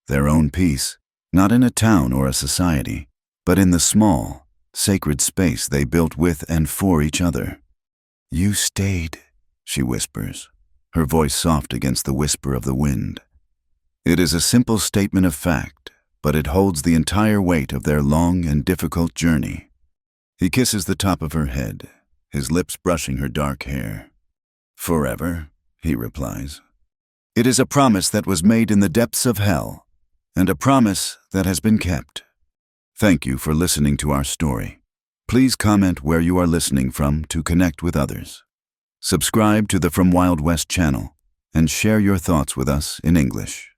their own peace, not in a town or a society, but in the small, sacred space they built with and for each other. "You stayed," she whispers, her voice soft against the whisper of the wind. It is a simple statement of fact, but it holds the entire weight of their long and difficult journey. He kisses the top of her head, his lips brushing her dark hair. "Forever," he replies. "It is a promise that was made in the depths of hell, and a promise that has been kept." Thank you for listening to our story. Please comment where you are listening from to connect with others. Subscribe to the From Wild West channel and share your thoughts with us in English.